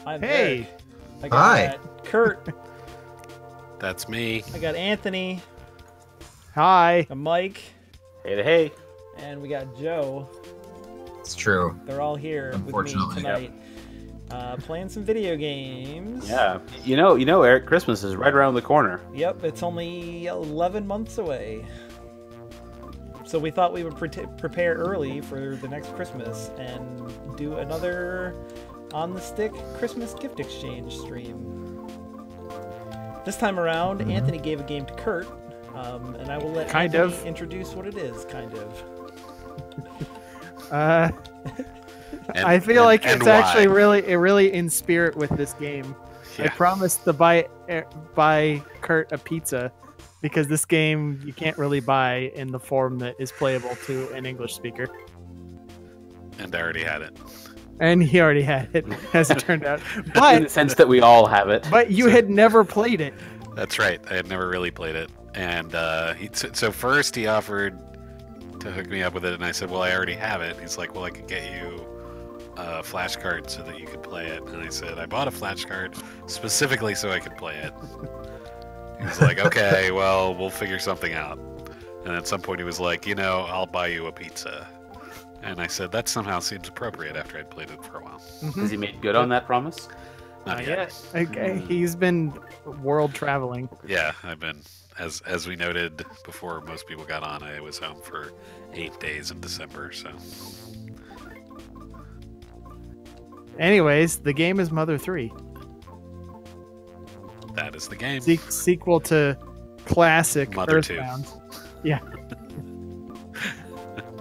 I'm Hey. Eric. I got Kurt. That's me. I got Anthony. Hi. Mike. Hey. And we got Joe. It's true. They're all here with me tonight. Playing some video games. Yeah. You know, Eric, Christmas is right around the corner. Yep, it's only 11 months away. So we thought we would prepare early for the next Christmas and do another On the Stick Christmas gift exchange stream. This time around, Anthony gave a game to Kurt, and I will let Anthony introduce what it is, kind of. I feel like it's actually really in spirit with this game. Yeah. I promised to buy Kurt a pizza because this game you can't really buy in the form that is playable to an English speaker. And I already had it. And he already had it, as it turned out. But in the sense that we all have it. But you had never played it. That's right. I had never really played it. And so first he offered to hook me up with it, and I said, well, I already have it. He's like, well, I could get you a flash card so that you could play it. And I said, I bought a flash card specifically so I could play it. He was like, okay, well, we'll figure something out. And at some point he was like, I'll buy you a pizza. And I said, that somehow seems appropriate after I'd played it for a while. Has he made good on that promise? Not yet. Okay, he's been world traveling. Yeah, I've been. As we noted before most people got on, I was home for 8 days in December, so... Anyways, the game is Mother 3. That is the game. Sequel to classic Mother Earthbound. 2. Yeah.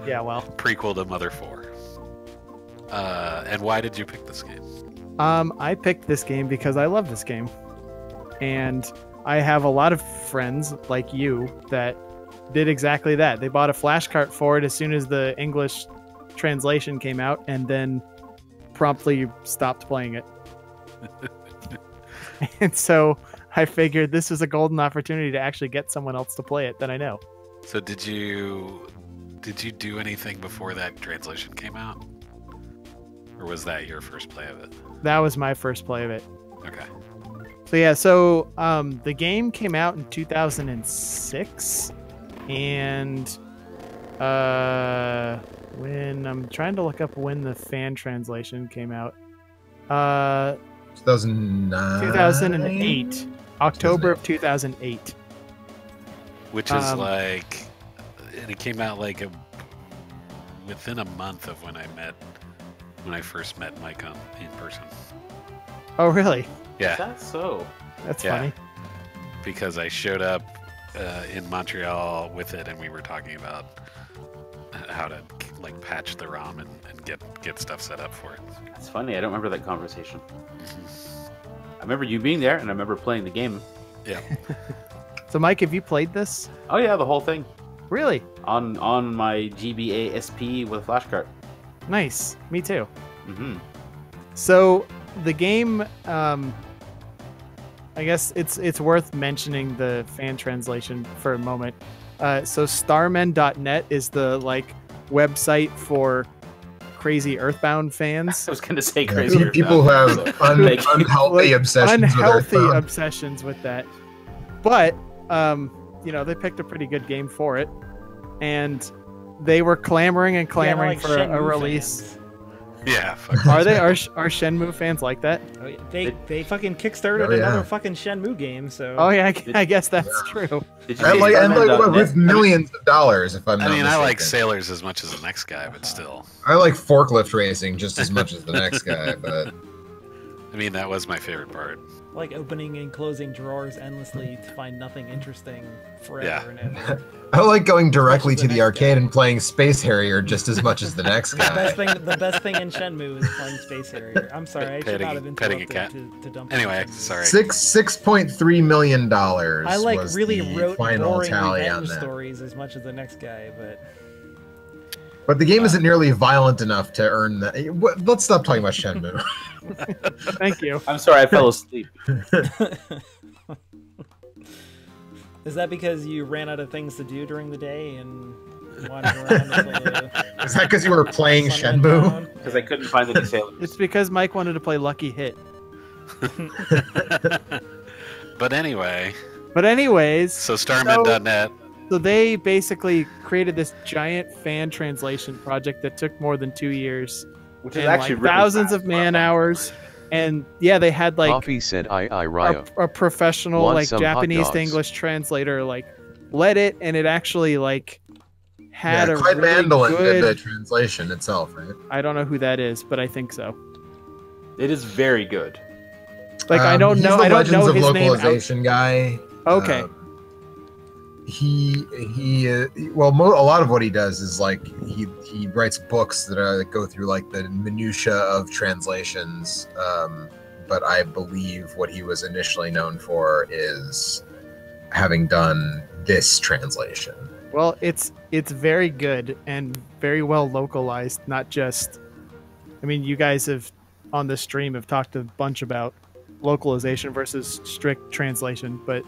Yeah, well. Prequel to Mother 4. And why did you pick this game? I picked this game because I love this game. And I have a lot of friends like you that did exactly that. They bought a flash cart for it as soon as the English translation came out and then promptly stopped playing it. And so I figured this is a golden opportunity to actually get someone else to play it that I know. So did you do anything before that translation came out? Or was that your first play of it? That was my first play of it. Okay. So yeah, so the game came out in 2006, and when I'm trying to look up when the fan translation came out, 2008, October of 2008. Which is and it came out within a month of when I first met Mike in person. Oh really? Yeah. That's so. That's funny. Because I showed up in Montreal with it, and we were talking about how to patch the ROM and get stuff set up for it. That's funny. I don't remember that conversation. I remember you being there, and I remember playing the game. Yeah. So Mike, have you played this? Oh yeah, the whole thing. Really? On my GBA SP with a flash cart. Nice. Me too. Mm-hmm. So the game, I guess it's worth mentioning the fan translation for a moment. So starmen.net is the website for crazy Earthbound fans. I was going to say crazy Earthbound. People who have unhealthy obsessions with that. But they picked a pretty good game for it, and they were clamoring for a release. Fans. Yeah. Are Shenmue fans like that? Oh, yeah. They fucking kickstarted another fucking Shenmue game. So. Oh yeah, I guess that's true. With millions of dollars. If I'm not mistaken. I like sailors as much as the next guy, but still. I like forklift racing just as much as the next guy, but. I mean, that was my favorite part. Like opening and closing drawers endlessly to find nothing interesting forever and ever. I like going directly to the arcade and playing Space Harrier just as much as the next guy. The best thing in Shenmue is playing Space Harrier. I'm sorry, I should not have interrupted to dump. Anyway, sorry. $6.3 million. I really wrote final boring tally on revenge that. stories as much as the next guy, But the game isn't nearly violent enough to earn that. Let's stop talking about Shenmue. Thank you. I'm sorry, I fell asleep. Is that because you ran out of things to do during the day and wandered around until Is that because you were playing Shenmue? Because I couldn't find any sailors. It's because Mike wanted to play Lucky Hit. But anyway, so Starman.net. So they basically created this giant fan translation project that took more than 2 years, Which is and actually like really thousands fast of man hours. And yeah, they had like Coffee said I Ryo. a professional Want like some hot Japanese to dogs? English translator like led it, and it actually like had a Clyde really Mandelin did the good. translation itself, right? I don't know who that is, but I think so. It is very good. Like I don't he's know. the I don't Legends know of his name. localization guy. Okay. Well, a lot of what he does is like he writes books that go through like the minutia of translations. But I believe what he was initially known for is having done this translation. Well, it's very good and very well localized. Not just, I mean, you guys have on the stream have talked a bunch about localization versus strict translation, but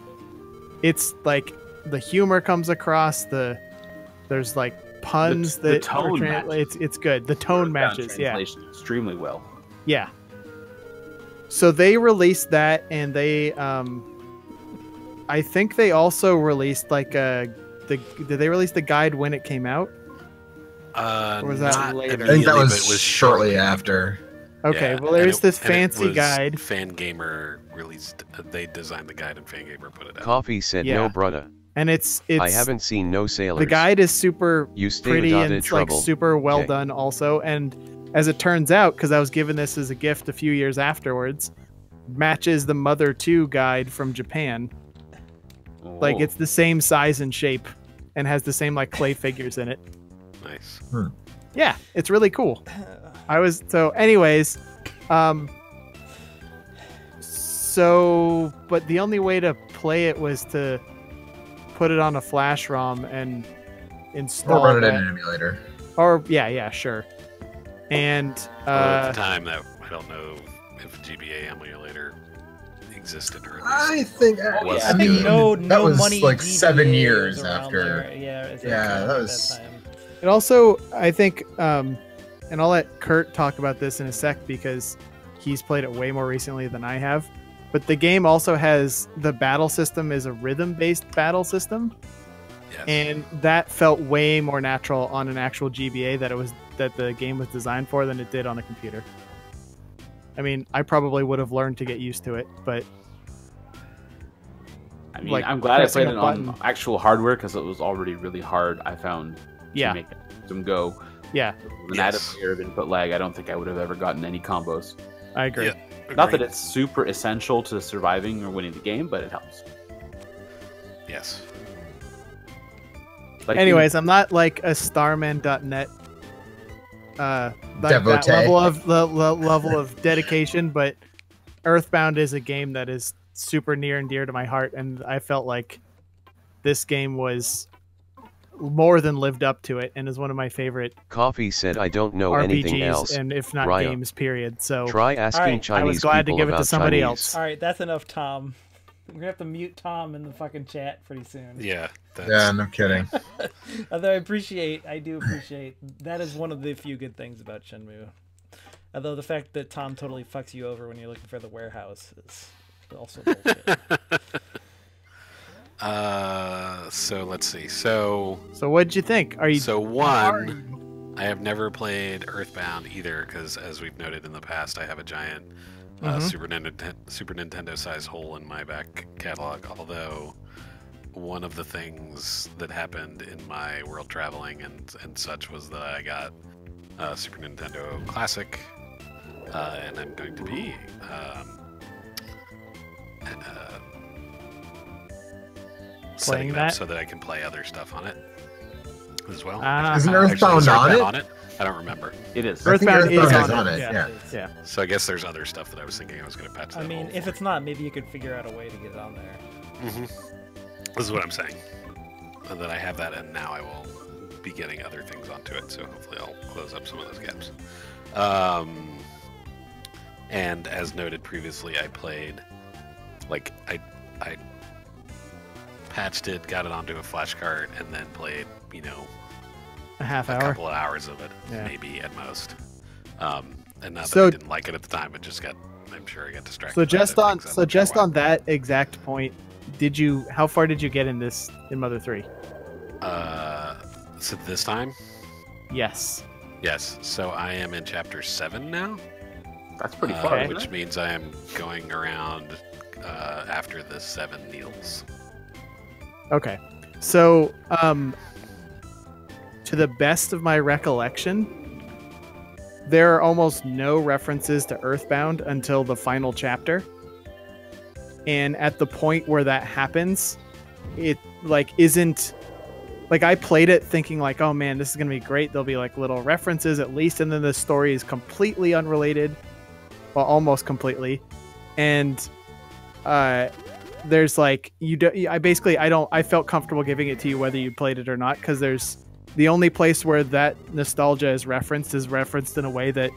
it's like the humor comes across. There's like puns The that tone are matches. it's good. The tone matches, yeah, extremely well. yeah. So they released that, and they I think they also released like did they release the guide when it came out? Or was that not later? I think that immediately, was, but it was shortly after. Okay, Yeah, well there's and this and fancy was guide. Fangamer released. They designed the guide, and Fangamer put it out. Coffee said Yeah. no brudda. And it's I haven't seen no sailors. the guide is super You stay pretty without and it it's like trouble. super well Okay. done also. And as it turns out, because I was given this as a gift a few years afterwards, matches the Mother 2 guide from Japan. Like Oh. it's the same size and shape and has the same like clay figures in it. Nice. Yeah, it's really cool. Anyways, but the only way to play it was to put it on a flash ROM and install Or run it in that. an emulator. Or yeah, sure. And Although at the time, that I don't know if a GBA emulator existed or at least I think. was I mean, good. that was money like GBA 7 was years around after. there. Yeah, that was. That time. it also, I think, and I'll let Kurt talk about this in a sec because he's played it way more recently than I have. But the game also has the battle system is a rhythm-based battle system. Yes. And that felt way more natural on an actual GBA that the game was designed for than it did on a computer. I mean, I probably would have learned to get used to it, but I mean, like, I'm glad I pressing played a it on button. actual hardware because it was already really hard. I found Yeah. to make them go. yeah, With an added layer of input lag, I don't think I would have ever gotten any combos. I agree. Yeah. Not that Agreed. it's super essential to surviving or winning the game, but it helps. Yes. Like Anyways, I'm not like a Starman.net like that Devotee. level of dedication, but Earthbound is a game that is super near and dear to my heart, and I felt like this game was more than lived up to it and is one of my favorite Coffee said I don't know anything RPGs else. and if not Ryo. games period. So Try asking Alright, Chinese I was glad to people give it to about somebody Chinese. else. All right, that's enough, Tom. We're gonna have to mute Tom in the fucking chat pretty soon. Yeah. That's, Yeah, no kidding. Although I do appreciate that is one of the few good things about Shenmue. Although the fact that Tom totally fucks you over when you're looking for the warehouse is also bullshit. So let's see. So what'd you think? Are you one, I have never played Earthbound either because, as we've noted in the past, I have a giant Super Nintendo size hole in my back catalog. Although one of the things that happened in my world traveling and such was that I got Super Nintendo Classic, and I'm going to be setting Playing it up that? so that I can play other stuff on it as well. Isn't Actually, Earthbound is on it? on it? I don't remember. it is. I think Earthbound is Earthbound on is it, on it. yeah. Yeah. yeah. So I guess there's other stuff that I was thinking I was going to patch that I mean, hole if for. it's not, maybe you could figure out a way to get it on there. This is what I'm saying. And that I have that, and now I will be getting other things onto it. So hopefully I'll close up some of those gaps. And as noted previously, I played, like I patched it, got it onto a flash card, and then played, A half a hour. couple of hours of it, Yeah. maybe at most. And not that So- I didn't like it at the time, it just got I'm sure I got distracted. So by just why. on that exact point, how far did you get in Mother 3? So this time, Yes. yes. So I am in chapter 7 now. That's pretty far, isn't Which it? means I am going around after the 7 Needles. Okay. So, to the best of my recollection, there are almost no references to Earthbound until the final chapter. And at the point where that happens, it isn't like I played it thinking like, oh man, this is going to be great. There'll be like little references at least. And then the story is completely unrelated. Well, almost completely. And, there's like I felt comfortable giving it to you whether you played it or not, because there's the only place where that nostalgia is referenced in a way that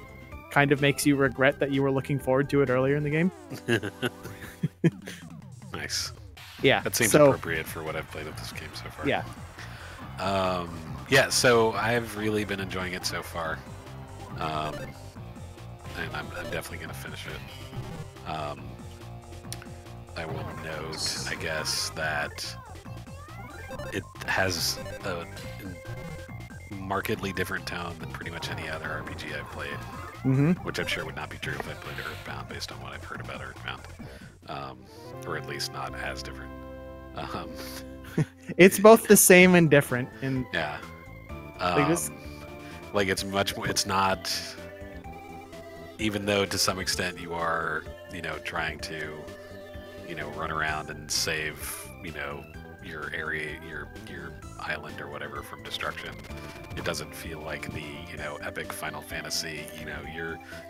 kind of makes you regret that you were looking forward to it earlier in the game. Nice. Yeah, That seems so, appropriate for what I've played of this game so far. Yeah, Yeah, so I've really been enjoying it so far. And I'm definitely going to finish it. I will note, I guess, that it has a markedly different tone than pretty much any other RPG I've played, which I'm sure would not be true if I played Earthbound based on what I've heard about Earthbound. Or at least not as different. it's both the same and different. And Yeah. Like it's much more, it's not, even though to some extent you are, trying to, run around and save, your area, your island or whatever from destruction. It doesn't feel like the, epic Final Fantasy,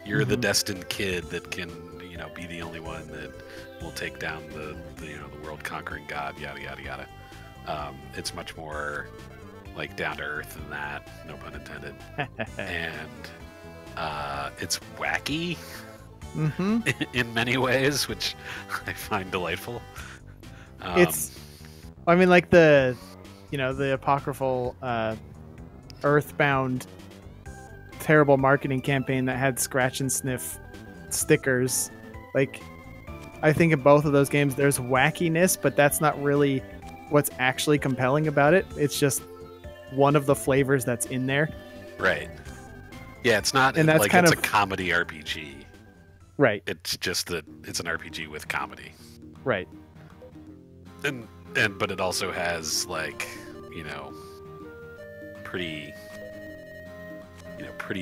you're the destined kid that can, be the only one that will take down the world conquering god, yada, yada, yada. It's much more like down to earth than that, no pun intended. And it's wacky in many ways, which I find delightful. I mean, like the apocryphal Earthbound terrible marketing campaign that had scratch and sniff stickers. Like, I think in both of those games there's wackiness, but that's not really what's actually compelling about it. It's just one of the flavors that's in there. Right. Yeah, it's not And that's like kind it's of- a comedy RPG. Right. It's just that it's an RPG with comedy. Right. But it also has like, pretty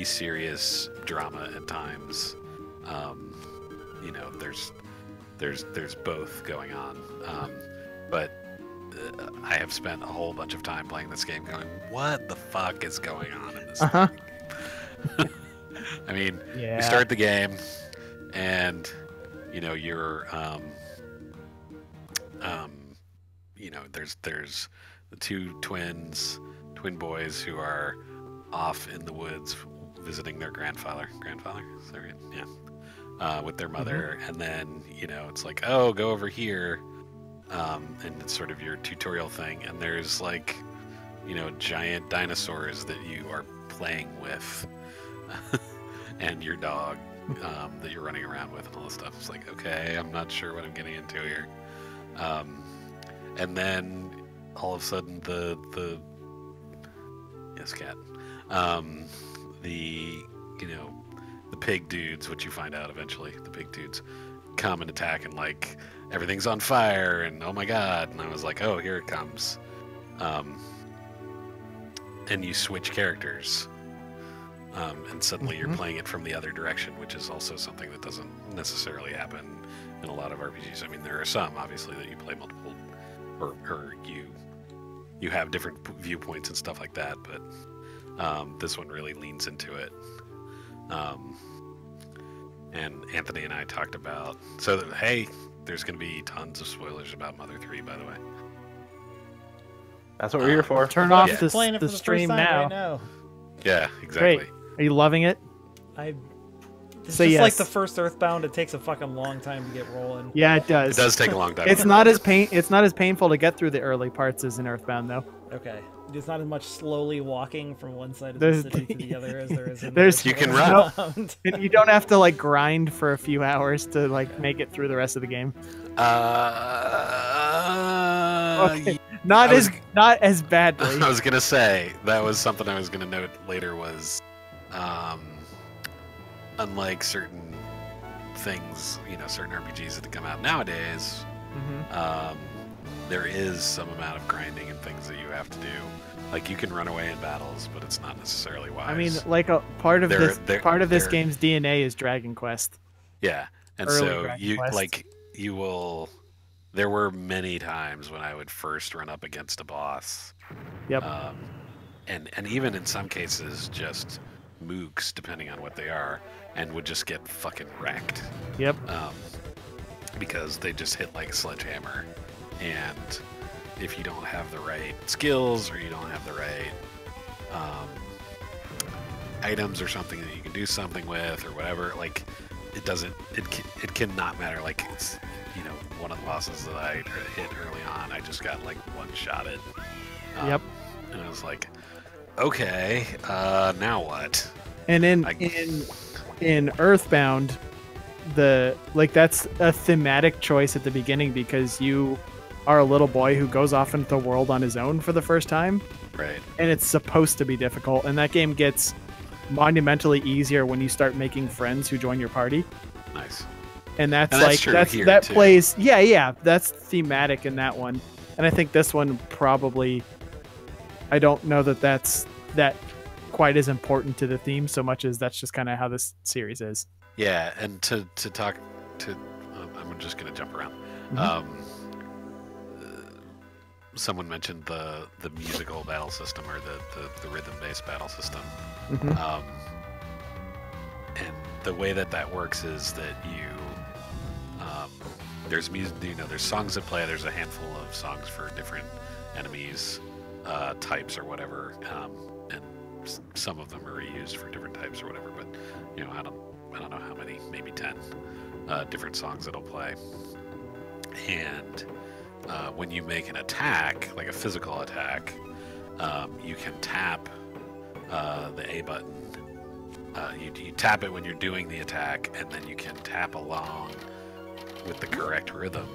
serious drama at times. There's both going on. But I have spent a whole bunch of time playing this game going, what the fuck is going on in this game? I mean, Yeah. you start the game and, you're, there's the two twin boys who are off in the woods visiting their grandfather. Is that right? Yeah. With their mother. And then, it's like, oh, go over here. And it's sort of your tutorial thing. And there's like, giant dinosaurs that you are playing with. And your dog that you're running around with and all this stuff. It's like, okay, I'm not sure what I'm getting into here. And then all of a sudden yes, cat. The pig dudes, which you find out eventually, the pig dudes come and attack and like everything's on fire and oh my god. And I was like, oh, here it comes. And you switch characters. And suddenly you're playing it from the other direction, which is also something that doesn't necessarily happen in a lot of RPGs. I mean, there are some, obviously, that you play multiple, or you have different viewpoints and stuff like that, but this one really leans into it. And Anthony and I talked about, hey, there's going to be tons of spoilers about Mother 3, by the way. That's what we're here for. Turn off Yeah. Playing it for the the stream first time now. right now. Yeah, exactly. Great. Are you loving it? It's So just yes. like the first Earthbound. It takes a fucking long time to get rolling. Yeah, it It does. does take a long time. It's not as painful to get through the early parts as in Earthbound, though. Okay. there's not as much slowly walking from one side of There's- the city to the other as there is in there's- You can run. And you don't have to like grind for a few hours to like make it through the rest of the game. Okay. Not I was- as badly. I was gonna say that was something I was gonna note later was, unlike certain things, certain RPGs that come out nowadays, Mhm. there is some amount of grinding and things that you have to do. Like you can run away in battles, but it's not necessarily wise. I mean, like a part of There- this there- game's DNA is Dragon Quest. yeah, and early so Dragon you Quest. you will. There were many times when I would first run up against a boss. Yep. And even in some cases, just mooks, depending on what they are, and would just get fucking wrecked. Yep. Because they just hit like a sledgehammer. And if you don't have the right skills or you don't have the right items or something that you can do something with or whatever, like it cannot matter. Like it's, one of the bosses that I hit early on, I just got like one-shotted. Yep. And I was like, okay, now what? And in I- in Earthbound, that's a thematic choice at the beginning because you are a little boy who goes off into the world on his own for the first time, Right. and it's supposed to be difficult. And that game gets monumentally easier when you start making friends who join your party. Nice. And that's And that's like true that's here, that too. plays yeah, that's thematic in that one. And I think this one probably, I don't know that quite as important to the theme so much as that's just kind of how this series is. Yeah, and to talk to, I'm just gonna jump around. Mhm. Someone mentioned the musical battle system or the rhythm-based battle system. Mhm. And the way that works is that there's music, there's songs that play. There's a handful of songs for different enemies, types or whatever, and some of them are reused for different types or whatever. But I don't know how many, maybe 10 different songs that'll play. And when you make an attack, like a physical attack, you can tap the A button. You tap it when you're doing the attack, and then you can tap along with the correct rhythm,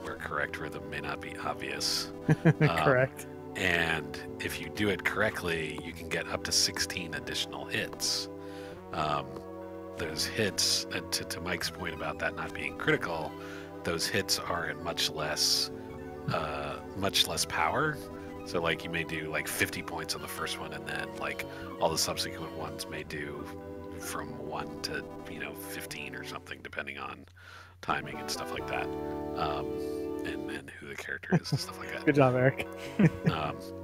where correct rhythm may not be obvious. Correct. And if you do it correctly, you can get up to 16 additional hits. Those hits, to Mike's point about that not being critical, those hits are at much less power. So like you may do like 50 points on the first one, and then like all the subsequent ones may do from 1 to 15 or something, depending on timing and stuff like that, and who the character is and stuff like that. Good job, Eric.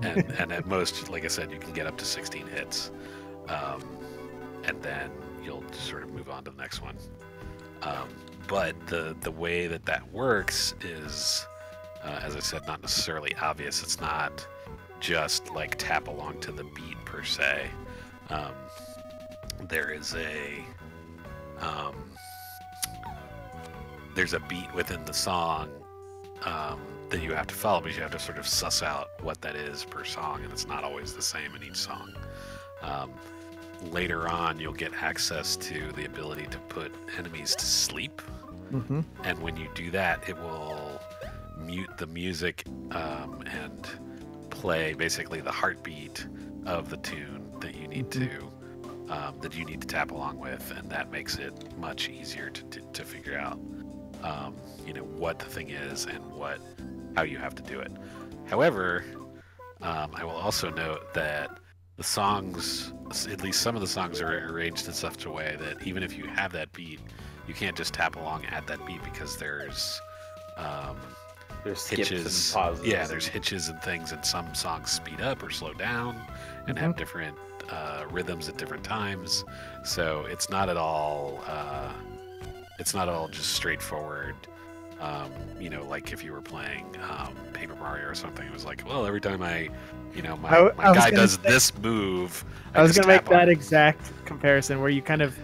And at most, like I said, you can get up to 16 hits, and then you'll sort of move on to the next one. But the way that works is, as I said, not necessarily obvious. It's not just like tap along to the beat per se. There's a beat within the song that you have to follow, but you have to sort of suss out what that is per song, and it's not always the same in each song. Later on, you'll get access to the ability to put enemies to sleep, and when you do that, it will mute the music and play basically the heartbeat of the tune that you need to tap along with, and that makes it much easier to figure out what the thing is and how you have to do it. However, I will also note that the songs, at least some of the songs, are arranged in such a way that even if you have that beat, you can't just tap along at that beat, because there's skips hitches. and pauses. Yeah, there's hitches and things, and some songs speed up or slow down and have different rhythms at different times. So it's not at all just straightforward. Like if you were playing Paper Mario or something, it was like, well, every time my guy does this move, I was just going to make tap on that it. exact comparison where you kind of,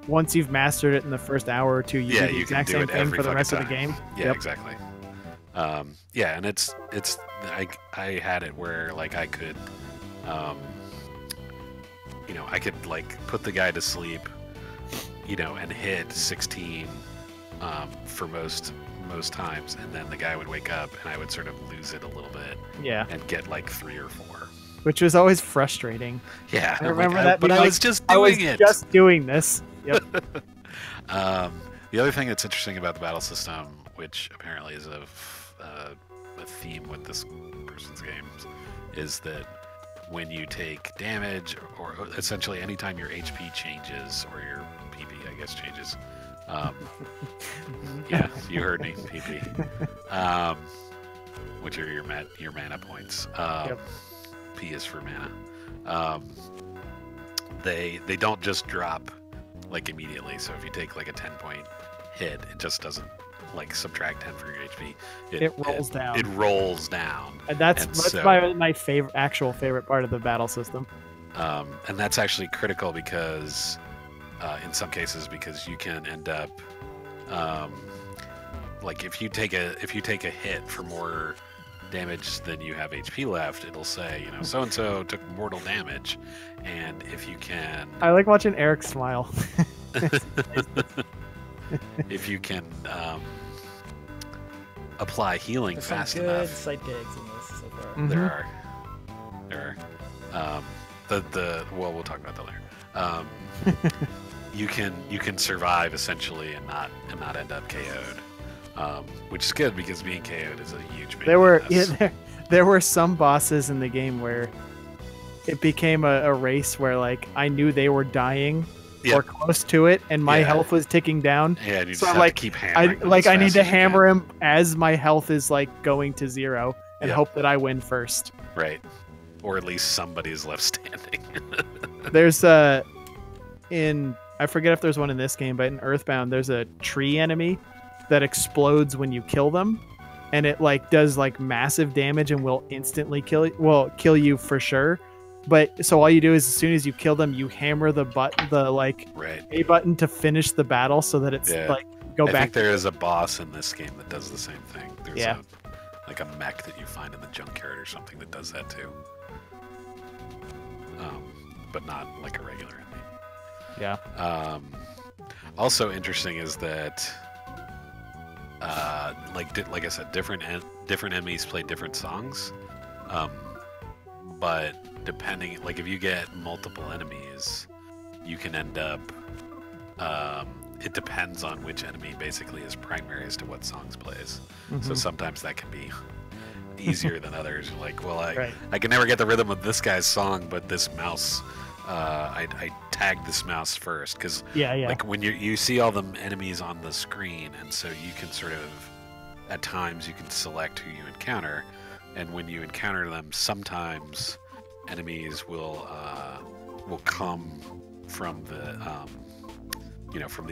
once you've mastered it in the first hour or two, you do the you can exact do same it thing every for the fucking rest of the time. game. Yeah, Yep. exactly. And it's I had it where like I could I could like put the guy to sleep, and hit 16 for most times, and then the guy would wake up, and I would sort of lose it a little bit, Yeah. and get like 3 or 4. Which was always frustrating. Yeah, I remember that. But being I like, was just I was doing it. just doing this. Yep. The other thing that's interesting about the battle system, which apparently is a theme with this person's games, is that when you take damage, or essentially anytime your HP changes, or your PP, I guess, changes. Yeah, you heard me, PP. Which are your mana points. Yep. P is for mana. They don't just drop like immediately. So if you take like a 10-point hit, it just doesn't like subtract 10 from your HP. It rolls down. It rolls down. And that's my actual favorite part of the battle system. And that's actually critical because, in some cases, because you can end up, like if you take a hit for more damage than you have HP left, it'll say, so and so took mortal damage, and if you can, I like watching Eric smile. if you can apply healing There's fast some good enough, sight gags in this so far. Mhm. there are. Well, we'll talk about that later. You can survive essentially and not end up KO'd, which is good because being KO'd is a huge pain. There were some bosses in the game where it became a race where like I knew they were dying Yeah. or close to it, and my Yeah. health was ticking down. Yeah, and you So just I'm have like, to keep hammering. them as I need fast to as you hammer can. him as my health is like going to 0 and Yeah. hope that I win first. Right, or at least somebody's left standing. There's I forget if there's one in this game, but in Earthbound there's a tree enemy that explodes when you kill them, and it like does like massive damage and will instantly kill you for sure. But so all you do is as soon as you kill them, you hammer the Right. A button to finish the battle so that it's Yeah. like go I back. think there is a boss in this game that does the same thing. There's Yeah. like a mech that you find in the junkyard or something that does that too. But not like a regular enemy. Yeah. Also interesting is that, like I said, different enemies play different songs. But depending, like if you get multiple enemies, you can end up. It depends on which enemy basically is primary as to what songs plays. So Mhm. sometimes that can be easier than others. You're like, well, Right. I can never get the rhythm of this guy's song, but this mouse, I tagged this mouse first because Yeah. like when you see all the enemies on the screen, and so you can sort of, at times you can select who you encounter, and when you encounter them, sometimes enemies will come from the from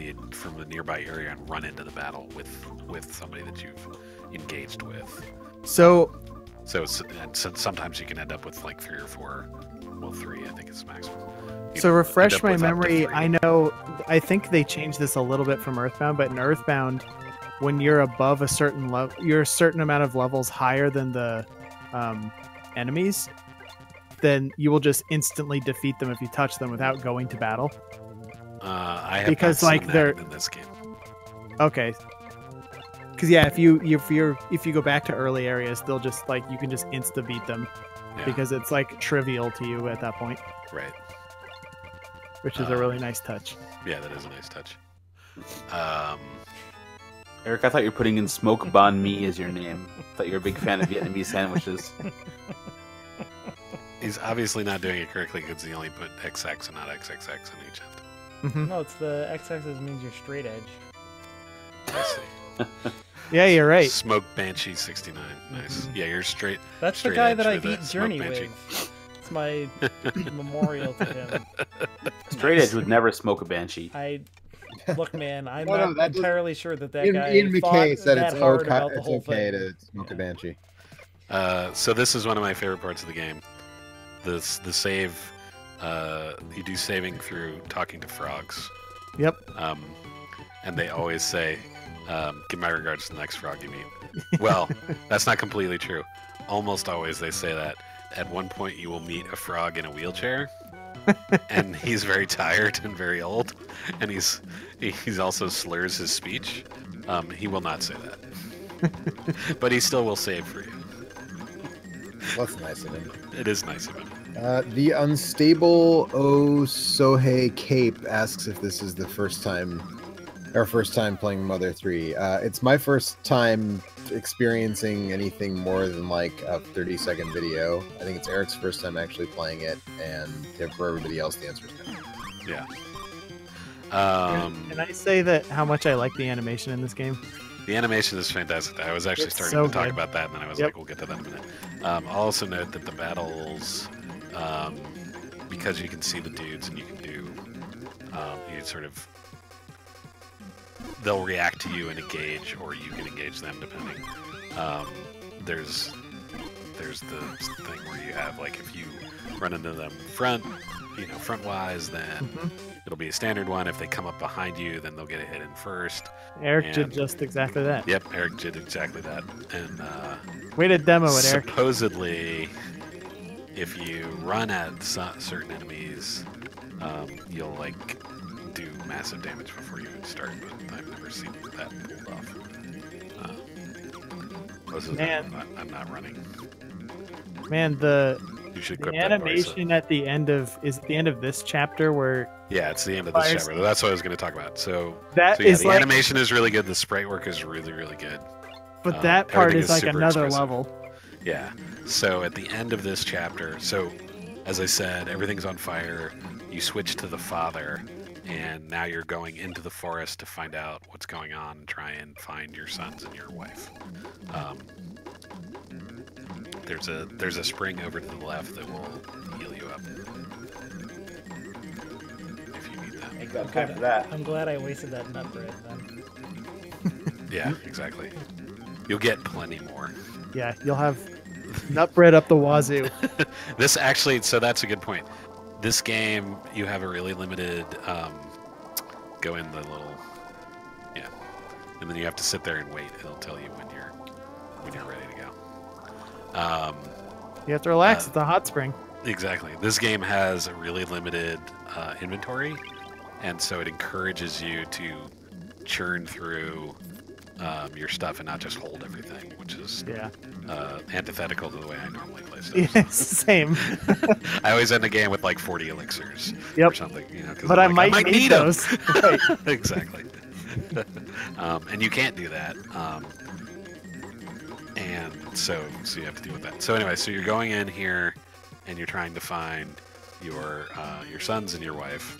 the nearby area and run into the battle with somebody that you've engaged with. So Sometimes you can end up with like 3 or 4, well 3 I think is maximum. You So can refresh end up my with up to memory. 3. I think they changed this a little bit from Earthbound, but in Earthbound, when you're above a certain level, you're a certain amount of levels higher than the enemies, then you will just instantly defeat them if you touch them without going to battle. I have Because, not like, seen that they're- in this game. Okay. Because yeah, if you go back to early areas, they'll just like you can just insta beat them Yeah, because it's like trivial to you at that point, right. which is a really nice touch. Yeah, that is a nice touch. Eric, I thought you were putting in Smoke Banh Mi as your name. I thought you were a big fan of Vietnamese sandwiches. He's obviously not doing it correctly because he only put XX and not XXX in each end. Mhm. No, it's the x-axis means you're straight edge. I see. Yeah, you're right. Smoke Banshee 69. Nice. Yeah, you're straight. That's the Straight guy edge that I with beat it, Journey Smoke Banshee. with. It's my memorial to him. Straight Edge would never smoke a banshee. Look, man, I'm No, not that doesn't- entirely sure that Ian guy McKay thought said that it's hard okay, about the it's whole okay thing. to smoke a banshee. So this is one of my favorite parts of the game. The save. You do saving through talking to frogs. Yep. And they always say, "Give my regards to the next frog you meet." Well, that's not completely true. Almost always they say that, at one point you will meet a frog in a wheelchair, and he's very tired and very old, and he's also slurs his speech. He will not say that, but he still will save for you. Well, that's nice of him. It is nice of him. The unstable Sohei Cape asks if this is the first time playing Mother 3. It's my first time experiencing anything more than like a 30-second video. I think it's Eric's first time actually playing it, and for everybody else, the answer is no. Yeah. Can I say that how much I like the animation in this game? The animation is fantastic. I was actually It's starting so to talk good. about that, and then I was Yep. like, we'll get to that in a minute. I'll also note that the battles, because you can see the dudes and you can do, you sort of, they'll react to you and engage, or you can engage them depending. There's the thing where you have, like, if you run into them front-wise, then it'll be a standard one. If they come up behind you, then they'll get a hit in first. Eric did And- just exactly that. Yep, Eric did exactly that. And Way to demo it, Eric. supposedly, if you run at certain enemies, you'll like do massive damage before you even start. But I've never seen that pulled off. Man. I'm not running. Man, the You should the equip that voice up. animation at the end of this chapter where Yeah, it's the end of this Fires- chapter. That's what I was going to talk about. So that yeah, is the like, animation is really good. The sprite work is really, really good. but that part everything is is like super another expressive. level. Yeah. So at the end of this chapter, so as I said, everything's on fire. You switch to the father, and now you're going into the forest to find out what's going on and try and find your sons and your wife. There's a spring over to the left that will heal you up if you need that. Ain't got time for that. I'm glad I wasted that nut bread then. Yeah, exactly. You'll get plenty more. Yeah, you'll have nut bread up the wazoo. This actually, so that's a good point. This game, you have a really limited, go in the little, yeah, and then you have to sit there and wait. It'll tell you when you're ready to go. You have to relax. It's a hot spring. Exactly. This game has a really limited inventory, and so it encourages you to churn through your stuff and not just hold everything, which is Yeah. antithetical to the way I normally play stuff. Yeah, same. I always end the game with like 40 elixirs or Yep. something, 'cause But I'm I like, might need 'em." those. Right. Exactly. And you can't do that. And so you have to deal with that. So anyway, so you're going in here, and you're trying to find your sons and your wife.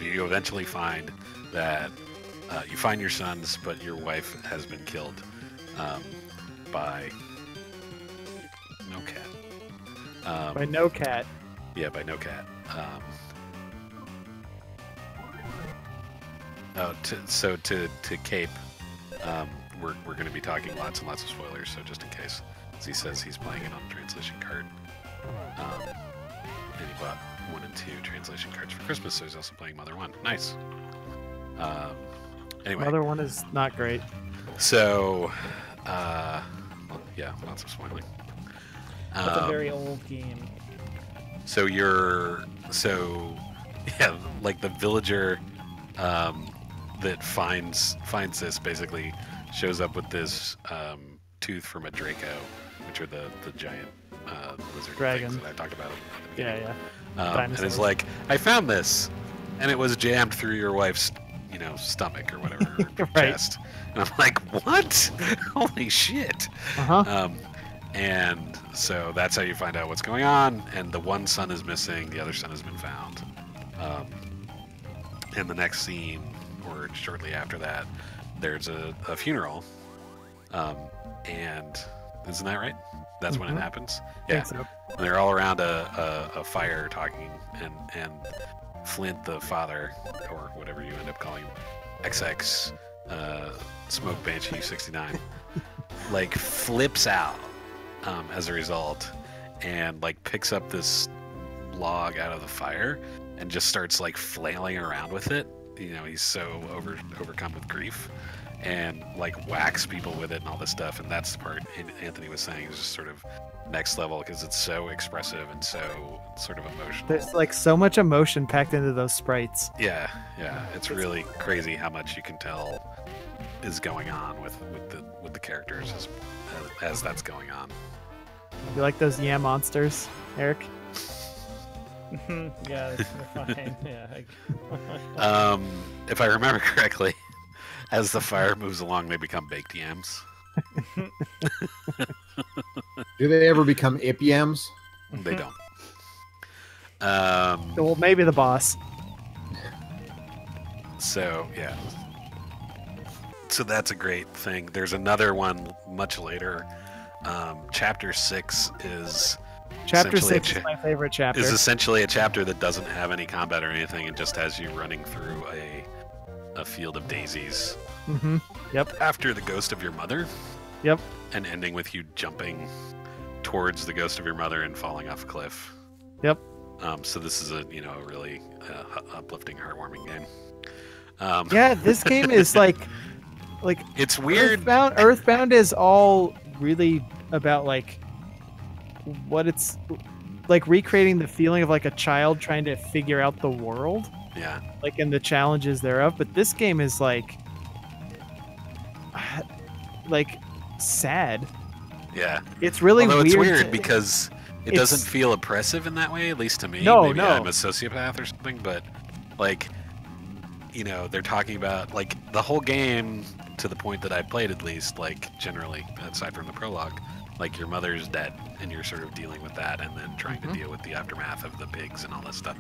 You eventually find that you find your sons, but your wife has been killed by no cat. By no cat. Yeah, by no cat. To Cape, we're going to be talking lots and lots of spoilers, so just in case. As he says he's playing it on a translation card. And he bought 1 and 2 translation cards for Christmas, so he's also playing Mother 1. Nice. Anyway. Another one is not great. So, well, yeah, lots of spoiling. That's a very old game. So yeah, like the villager that finds this basically shows up with this tooth from a Draco, which are the giant lizard Dragon. things that I talked about. At the beginning. Yeah. And it's Dinosaurs. like, I found this, and it was jammed through your wife's, stomach or whatever, or Right. chest. And I'm like, what? Holy shit! Uh-huh. And so that's how you find out what's going on. And the one son is missing, the other son has been found. And the next scene, or shortly after that, there's a funeral. And isn't that right? That's when it happens. Yeah. Think so. And they're all around a fire talking, and Flint, the father, or whatever you end up calling him, XX Smoke Banshee 69, like flips out as a result, and like picks up this log out of the fire and just starts like flailing around with it. He's so overcome with grief, and like wax people with it and all this stuff. And that's the part Anthony was saying is just sort of next level because it's so expressive and so sort of emotional. There's like so much emotion packed into those sprites. Yeah, it's really crazy how much you can tell is going on with the characters as that's going on. You like those monsters, Eric? Yeah, they're fine. Yeah. If I remember correctly, as the fire moves along, they become baked yams. Do they ever become ip yams? They don't. Well, maybe the boss. So yeah. So that's a great thing. There's another one much later. Chapter 6 is Chapter 6 is my favorite chapter. Is essentially a chapter that doesn't have any combat or anything, and just has you running through a field of daisies. Mm-hmm. Yep. After the ghost of your mother. Yep. And ending with you jumping towards the ghost of your mother and falling off a cliff. Yep. So this is a really uplifting, heartwarming game. Yeah, this game is like it's weird. Earthbound is all really about like what it's like, recreating the feeling of like a child trying to figure out the world. Yeah. Like, and the challenges thereof. But this game is like sad. Yeah. It's really Although weird. It's weird because it doesn't feel oppressive in that way, at least to me. No, Maybe no. I'm a sociopath or something, but like, they're talking about like the whole game, to the point that I played at least, like generally, aside from the prologue, like your mother's dead and you're sort of dealing with that and then trying to deal with the aftermath of the pigs and all this stuff.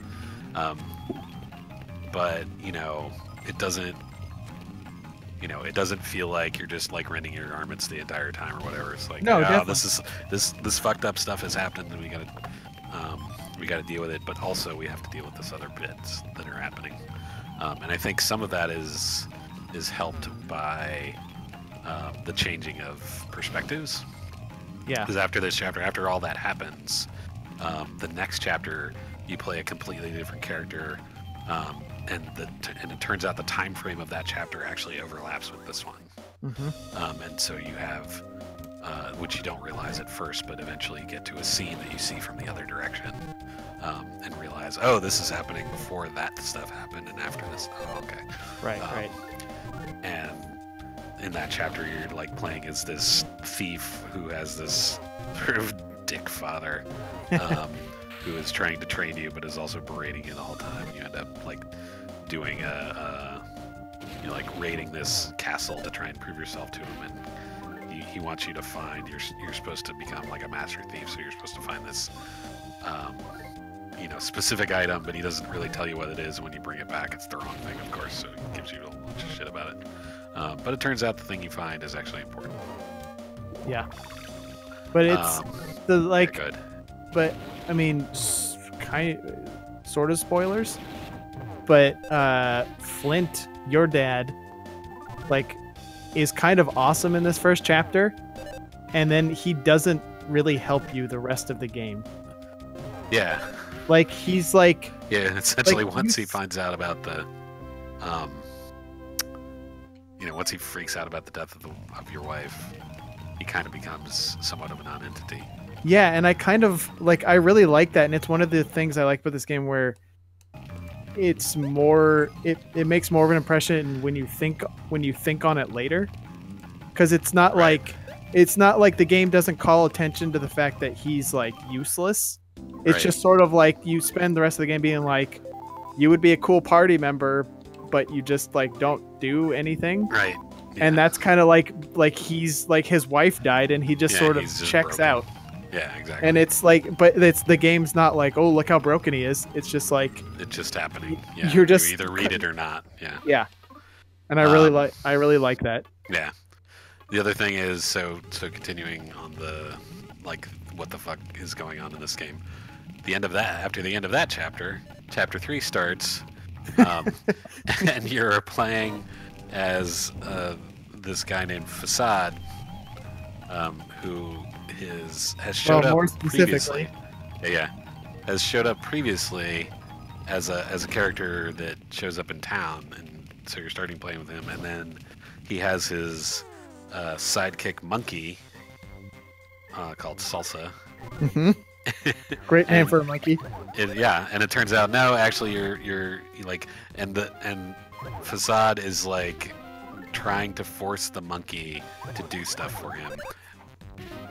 But it doesn't feel like you're just like rending your garments the entire time or whatever. It's like, no, this fucked up stuff has happened and we gotta deal with it, but also we have to deal with this other bits that are happening. And I think some of that is helped by the changing of perspectives. Yeah. Because after this chapter, after all that happens, the next chapter you play a completely different character, and it turns out the time frame of that chapter actually overlaps with this one. Mm-hmm. And so you have, which you don't realize at first, but eventually you get to a scene that you see from the other direction, and realize, oh, this is happening before that stuff happened, and after this, oh, okay. Right. And in that chapter, you're like playing as this thief who has this sort of dick father, who is trying to train you, but is also berating you the whole time. And you end up like doing like raiding this castle to try and prove yourself to him, and he wants you to find. You're supposed to become like a master thief, so you're supposed to find this, specific item, but he doesn't really tell you what it is. And when you bring it back, it's the wrong thing, of course. So he gives you a bunch of shit about it. But it turns out the thing you find is actually important. Yeah. But it's good. But I mean, sort of spoilers. But Flint, your dad, like, is kind of awesome in this first chapter, and then he doesn't really help you the rest of the game. Yeah. Like, he's like... Yeah, essentially like, once he finds out about the... once he freaks out about the death of your wife, he kind of becomes somewhat of a non-entity. Yeah, and I kind of, like, I really like that, and it's one of the things I like about this game where it's more... It makes more of an impression when you think on it later. Because it's not like... It's not like the game doesn't call attention to the fact that he's, like, useless. It's just sort of like you spend the rest of the game being like, you would be a cool party member, but you just like don't do anything. Right. Yeah. And that's kind of like he's like, his wife died and he just sort of checks out. Yeah, exactly. And it's like, but it's, the game's not like, oh, look how broken he is. It's just like, it's just happening. Yeah. You either read it or not. Yeah. Yeah. And I really like that. Yeah. The other thing is, so continuing on the, like, what the fuck is going on in this game. After the end of that chapter, chapter 3 starts, and you're playing as this guy named Facade, who has showed up previously. Has showed up previously as a character that shows up in town, and so you're starting playing with him, and then he has his sidekick monkey called Salsa. Hmm. Great name And for a monkey. yeah, and it turns out no, actually you're like, and Facade is like trying to force the monkey to do stuff for him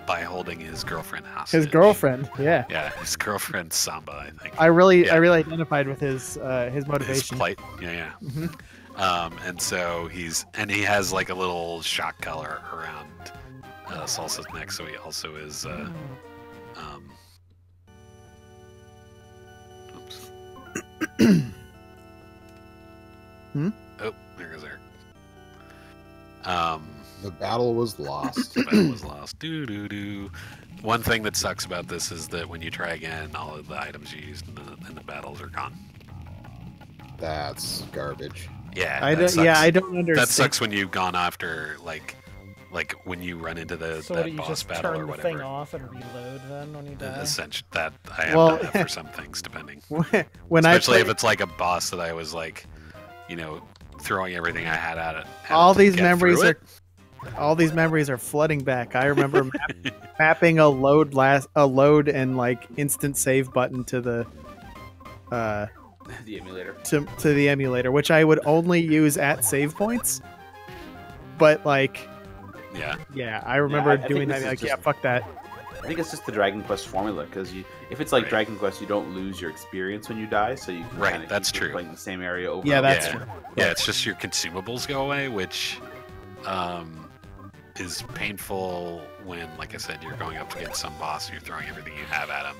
by holding his girlfriend hostage. His girlfriend, yeah. Yeah, his girlfriend Samba, I think. I really Yeah. identified with his His motivation. plight. Yeah. Mhm. And so he has like a little shock collar around Salsa's neck, so he also is. Oops. Oh, there goes Eric. The battle was lost. The battle was lost. Doo doo doo. One thing that sucks about this is that when you try again, all of the items you used in the battles are gone. That's garbage. Yeah, I that don't. sucks. Yeah, I don't understand. That sucks when you've gone after like when you run into So that what, you boss just battle or turn the whatever. thing off and reload then when you die? Essentially, that I have Well- done that for some things, depending. when I Especially play, if it's like a boss that I was like, throwing everything I had at it. all to these get memories through are it. all these memories are flooding back. I remember mapping a load and like instant save button to the The emulator. to the emulator, which I would only use at save points. But like, Yeah, yeah, I remember I think doing this that. is Like, just- yeah, fuck that. I think it's just the Dragon Quest formula, because if it's like Right. Dragon Quest, you don't lose your experience when you die, so you can Right, kinda that's keep true. playing the same area over. Yeah, and that's over. true. yeah. It's just your consumables go away, which is painful when, like I said, you're going up against some boss and you're throwing everything you have at him,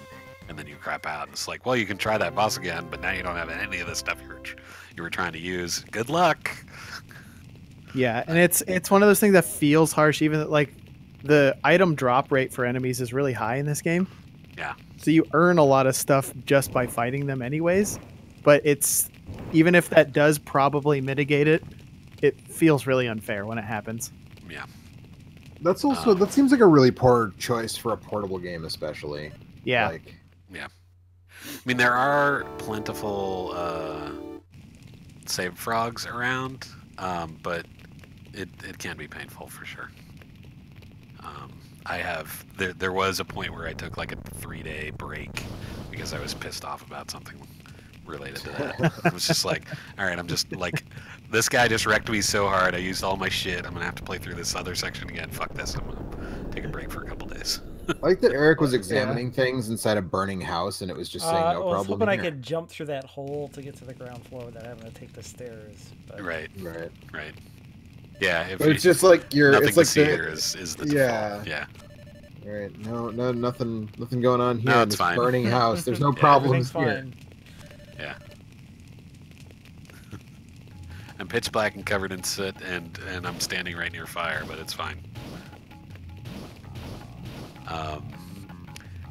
and then you crap out. And it's like, well, you can try that boss again, but now you don't have any of the stuff you were trying to use. Good luck. Yeah, and it's one of those things that feels harsh. Even like the item drop rate for enemies is really high in this game. Yeah. So you earn a lot of stuff just by fighting them, anyways. But it's even if that does probably mitigate it, it feels really unfair when it happens. Yeah. That's also that seems like a really poor choice for a portable game, especially. Yeah. Like, I mean, there are plentiful save frogs around, but it can be painful for sure. There was a point where I took like a 3-day break because I was pissed off about something related to that. It was just like, all right, I'm just like, this guy just wrecked me so hard. I used all my shit. I'm gonna have to play through this other section again. Fuck this. I'm gonna take a break for a couple days. I like that Eric was examining things inside a burning house, and it was just saying no I was problem. hoping I here. could jump through that hole to get to the ground floor without having to take the stairs. But... Right, Right. right. Yeah, if But it's just like you're. nothing It's like to see the, here is the yeah. default. Yeah. Right. No, nothing going on here No, in it's this fine. burning house. There's no Yeah, problems Everything's here. fine. I'm pitch black and covered in soot, and I'm standing right near fire, but it's fine.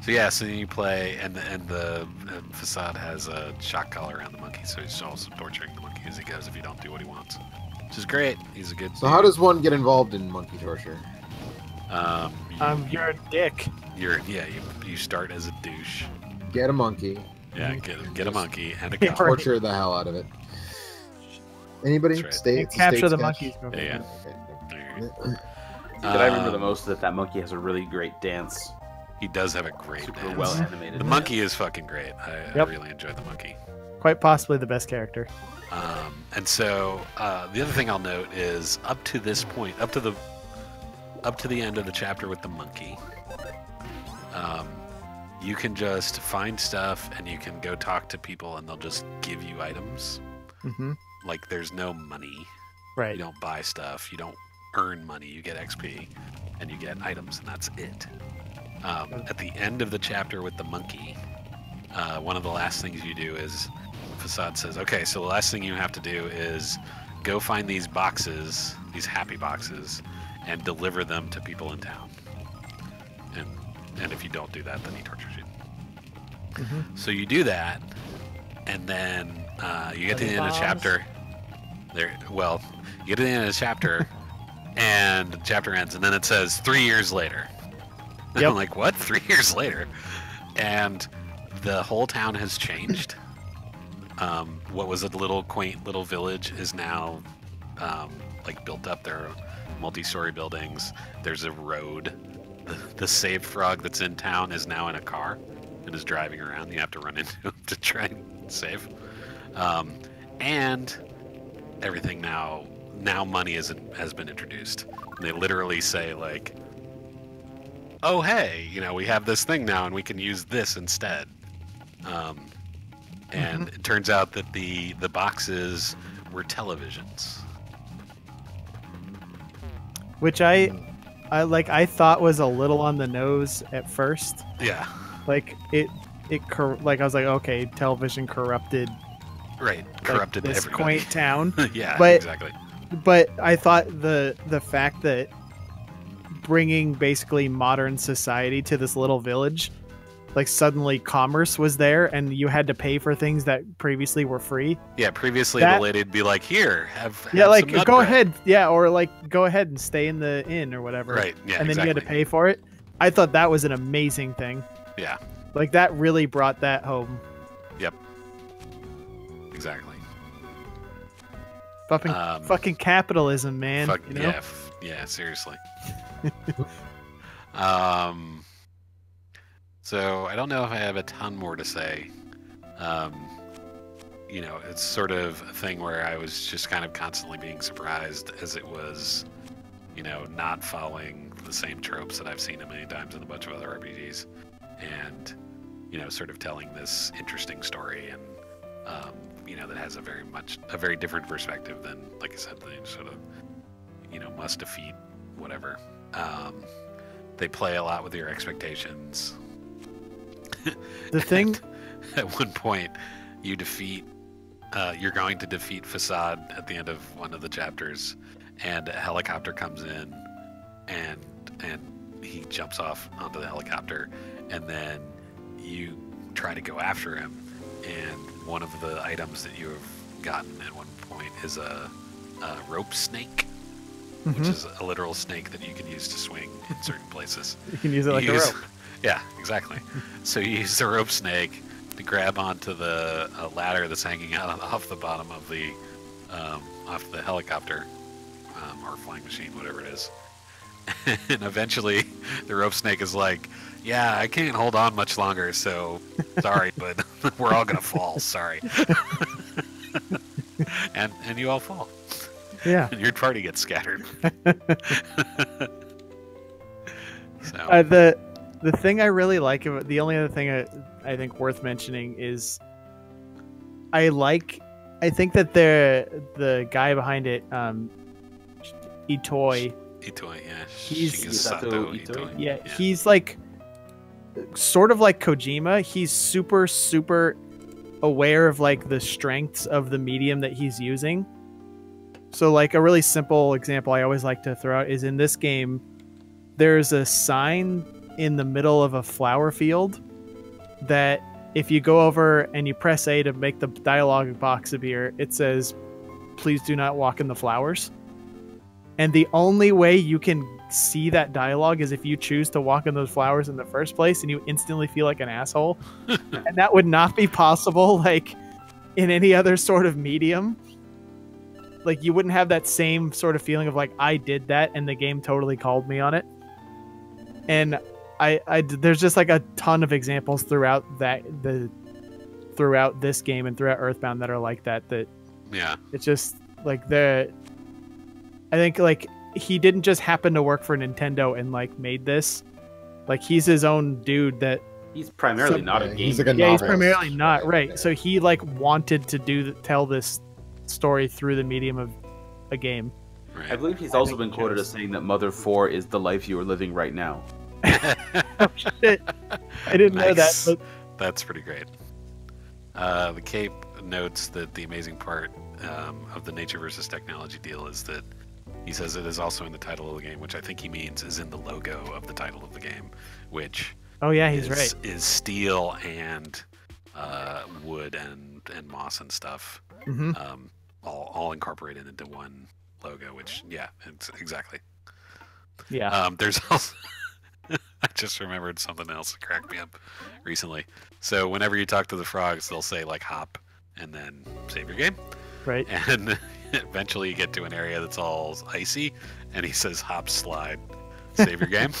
So yeah, so you play, and the Facade has a shock collar around the monkey, so he's also torturing the monkey as he goes if you don't do what he wants, which is great. He's a good. So how does one get involved in monkey torture? You're a dick. You start as a douche. Get a monkey, Yeah, get a monkey and a gun. torture the hell out of it. Anybody? That's right. Stay. And capture the sketch? monkeys. Yeah. Okay. That I remember the most is that monkey has a really great dance. He does have a great Super dance. well animated. The monkey is fucking great. I Yep. really enjoyed the monkey. Quite possibly the best character. And so the other thing I'll note is up to this point, up to the end of the chapter with the monkey, you can just find stuff and you can go talk to people and they'll just give you items. Hmm. Like there's no money. Right. You don't buy stuff. You don't earn money. You get XP and you get items, and that's it. At the end of the chapter with the monkey, one of the last things you do is Facade says, okay, so the last thing you have to do is go find these boxes, these happy boxes, and deliver them to people in town. And if you don't do that, then he tortures you. Mhm. So you do that, and then you get to the end of the Bombs? chapter. You get to the end of the chapter, and the chapter ends, and then it says 3 years later. And Yep. I'm like, what? 3 years later? And the whole town has changed. What was a little quaint little village is now like built up. There are multi-story buildings. There's a road. The saved frog that's in town is now in a car and is driving around. You have to run into him to try and save. And everything now money has been introduced. And they literally say like, oh hey, we have this thing now and we can use this instead. And it turns out that the boxes were televisions, which I thought was a little on the nose at first. Yeah. Like I was like, okay, television corrupted. Right, corrupted this everybody. Quaint town. Yeah, but, exactly. But I thought the fact that bringing basically modern society to this little village, like suddenly commerce was there and you had to pay for things that previously were free. Yeah, previously the lady'd be like, here, have like some go bread. ahead. Yeah, or like go ahead and stay in the inn or whatever. Right, yeah, and then you had to exactly. pay for it. I thought that was an amazing thing. Yeah. Like that really brought that home. Yep. Exactly. Fucking capitalism, man. Yeah, seriously. So I don't know if I have a ton more to say. It's sort of a thing where I was just kind of constantly being surprised as it was, not following the same tropes that I've seen a million times in a bunch of other RPGs, and sort of telling this interesting story and that has a very different perspective than, like I said, the sort of must defeat whatever. They play a lot with your expectations. The thing at one point you're going to defeat Facade at the end of one of the chapters, and a helicopter comes in and he jumps off onto the helicopter, and then you try to go after him, and one of the items that you have gotten at one point is a rope snake, which is a literal snake that you can use to swing in certain places. You can use it like a rope. Yeah, exactly. So you use the rope snake to grab onto the ladder that's hanging out off the bottom of the off the helicopter or flying machine, whatever it is. And eventually, the rope snake is like, "Yeah, I can't hold on much longer, so sorry, but we're all gonna fall. Sorry." and you all fall. Yeah. And your party gets scattered. So. The thing I really like about the only other thing I think worth mentioning is I think that the guy behind it, Itoi, yeah. He's Shigesato Itoi. Yeah, he's like sort of like Kojima. He's super, super aware of like the strengths of the medium that he's using. So like a really simple example I always like to throw out is in this game, there's a sign in the middle of a flower field that if you go over and you press A to make the dialogue box appear, it says, "Please do not walk in the flowers." And the only way you can see that dialogue is if you choose to walk in those flowers in the first place, and you instantly feel like an asshole. And that would not be possible like in any other sort of medium. Like you wouldn't have that same sort of feeling of like, I did that and the game totally called me on it. And there's just like a ton of examples throughout this game and throughout Earthbound that are like that. Yeah, it's just like I think like he didn't just happen to work for Nintendo and like made this. Like he's his own dude that he's primarily not a game. He's like a yeah, he's novelist. primarily not right. So he like wanted to tell this story through the medium of a game. right. I believe he's also been quoted as saying that Mother 4 is the life you are living right now. Oh, shit. I didn't know that. Nice. But That's pretty great. The Cape notes that the amazing part of the nature versus technology deal is that he says it is also in the title of the game, which I think he means is in the logo of the title of the game, which oh yeah, he's right. Is steel and wood and moss and stuff, all incorporated into one logo. Which it's exactly. Yeah. There's also. I just remembered something else that cracked me up recently. So whenever you talk to the frogs, they'll say like hop and then save your game. Right. And eventually you get to an area that's all icy, and he says hop slide. Save your game.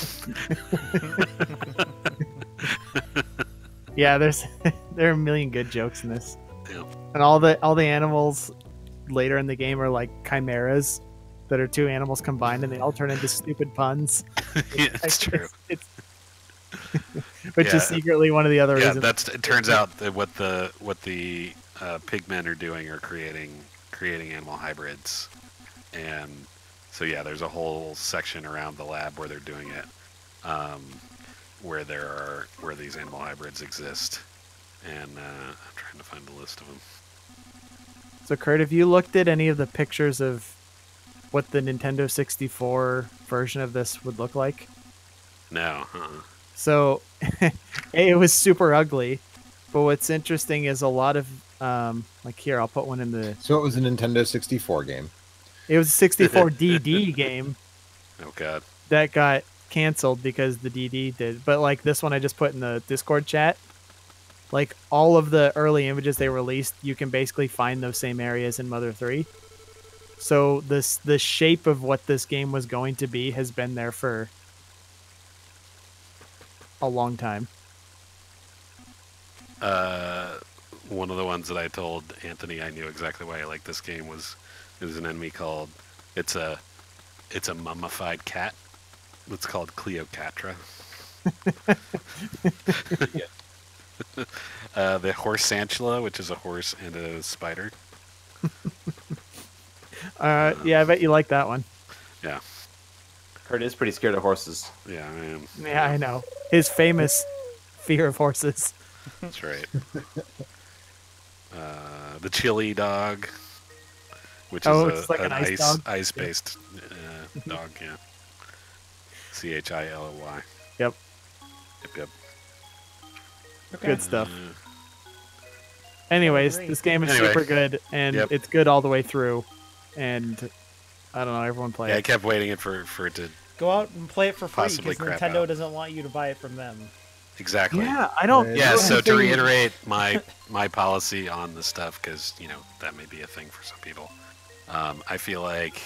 Yeah, there are a million good jokes in this, Yeah. and all the animals later in the game are like chimeras that are two animals combined, and they all turn into stupid puns. Yeah, it's true. It's which Yeah. is secretly one of the other Yeah, reasons. it turns out that what the pigmen are doing are creating animal hybrids, and so yeah, there's a whole section around the lab where they're doing it, where these animal hybrids exist, and I'm trying to find the list of them. So, Kurt, have you looked at any of the pictures of what the Nintendo 64 version of this would look like? No, So, it was super ugly, but what's interesting is a lot of, like here, I'll put one in the... So it was a Nintendo 64 game. It was a 64 DD game oh god, that got canceled because the DD did. But, like, this one I just put in the Discord chat, like, all of the early images they released, you can basically find those same areas in Mother 3. So, the shape of what this game was going to be has been there for a long time. one of the ones that I told Anthony I knew exactly why I liked this game was there's an enemy called it's a mummified cat. It's called Cleopatra. The horse Santula, which is a horse and a spider. Yeah, I bet you like that one. Yeah. Kurt is pretty scared of horses. Yeah, I am. Yeah, I know. His famous fear of horses. That's right. The chili dog, which is it's like an ice dog? ice-based dog. Yeah. CHILOY. Yep. Yep. Okay. Good stuff. Anyways, Great. this game is Anyway. super good, and Yep. it's good all the way through. And I don't know, everyone play Yeah, I it. kept waiting for it to Go out and play it for free Possibly because crap Nintendo out. doesn't want you to buy it from them. exactly. Yeah, I don't. Yeah, so to think- reiterate my policy on the stuff, because that may be a thing for some people. I feel like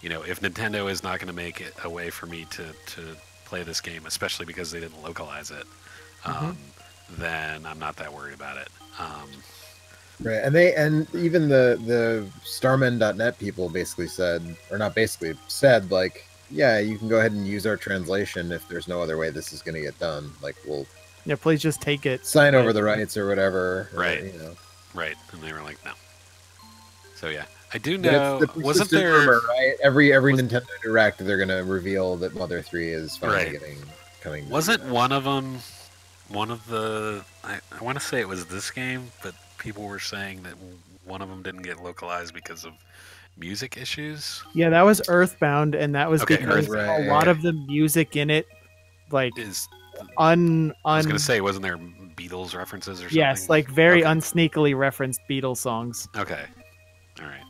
if Nintendo is not going to make it a way for me to play this game, especially because they didn't localize it, then I'm not that worried about it. Right, and even the Starmen.net people basically said, or not basically said, like, yeah, you can go ahead and use our translation if there's no other way this is going to get done. Like, we'll Yeah, please just take it. sign over the rights or whatever. or, Right. You know. Right, and they were like, no. So yeah, I do But know. it's the Wasn't persistent there? rumor, right? Every was- Nintendo Direct, they're going to reveal that Mother 3 is finally Right. coming. Wasn't one of them? One of the. I want to say it was this game, but people were saying that one of them didn't get localized because of music issues. Yeah, that was Earthbound, and that was Okay, because Earthbound. a lot of the music in it, like Is I was gonna say, wasn't there Beatles references or something? yes, like very Okay. unsneakily referenced Beatles songs. Okay, all right.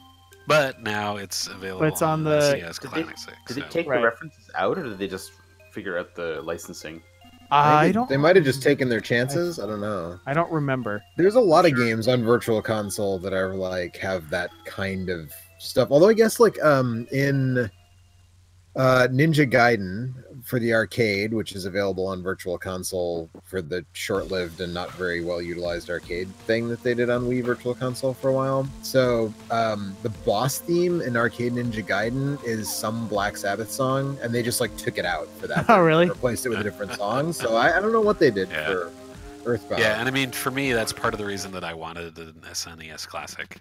But now it's available. But it's on the- SNES Did they- Classic. Did they so- take Right. the references out, or did they just figure out the licensing? I don't. They might have just taken their chances. I don't know. I don't remember. There's a lot of games on Virtual Console that are like have that kind of stuff. Although I guess like in Ninja Gaiden for the arcade, which is available on Virtual Console for the short-lived and not very well utilized arcade thing that they did on Wii Virtual Console for a while. So the boss theme in Arcade Ninja Gaiden is some Black Sabbath song, and they just like took it out for that. Oh, really? Replaced it with a different song. So I don't know what they did Yeah. for Earthbound. Yeah, and I mean, for me, that's part of the reason that I wanted an SNES Classic,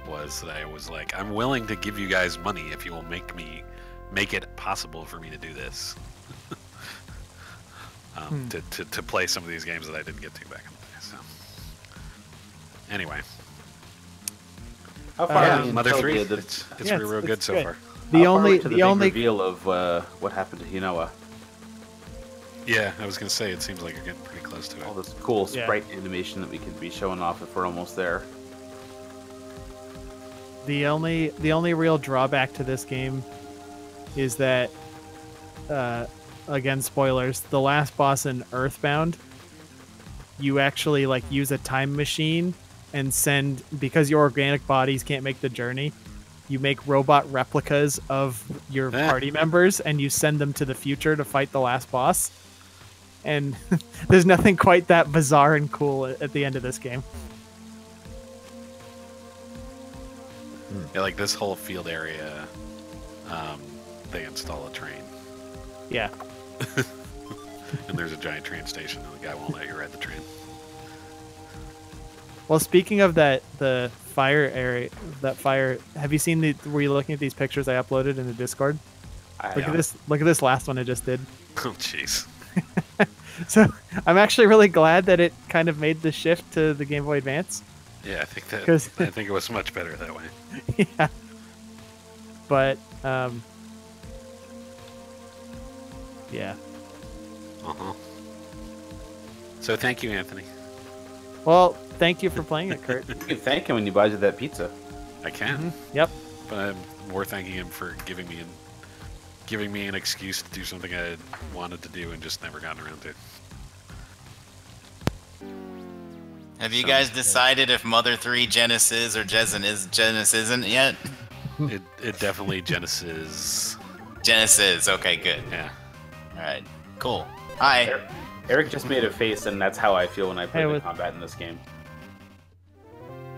was that I was like, I'm willing to give you guys money if you will make it possible for me to do this. To play some of these games that I didn't get to back in the day. So, anyway, How far Yeah, are we Mother until 3, the- it's Yeah, real it's good so good. far. The how far are only we to the the big only reveal of what happened to Hinoa. Yeah, I was gonna say it seems like you're getting pretty close to it. All this cool Yeah. sprite animation that we could be showing off if we're almost there. the only real drawback to this game is that again, spoilers, the last boss in Earthbound, you actually like use a time machine and send, because your organic bodies can't make the journey, you make robot replicas of your party members and you send them to the future to fight the last boss. And there's nothing quite that bizarre and cool at the end of this game. Yeah, like this whole field area, they install a train. Yeah. And there's a giant train station, and the guy won't let you ride the train. Well, speaking of that, the fire area, have you seen were you looking at these pictures I uploaded in the Discord? Look at this last one I just did. Oh, jeez. So I'm actually really glad that it kind of made the shift to the Game Boy Advance. Yeah, I think it was much better that way. Yeah. But, yeah. Uh-huh. So thank you, Anthony. Well, thank you for playing it, Kurt. You can thank him when he buys you that pizza. I can. Mm-hmm. Yep. But I'm more thanking him for giving me an excuse to do something I wanted to do and just never gotten around to. Have you guys decided if Mother 3 Genesis or Genesis isn't yet? It definitely Genesis. Genesis, okay, good. Yeah. Alright, cool. Hi. Eric just made a face, and that's how I feel when I play the combat in this game.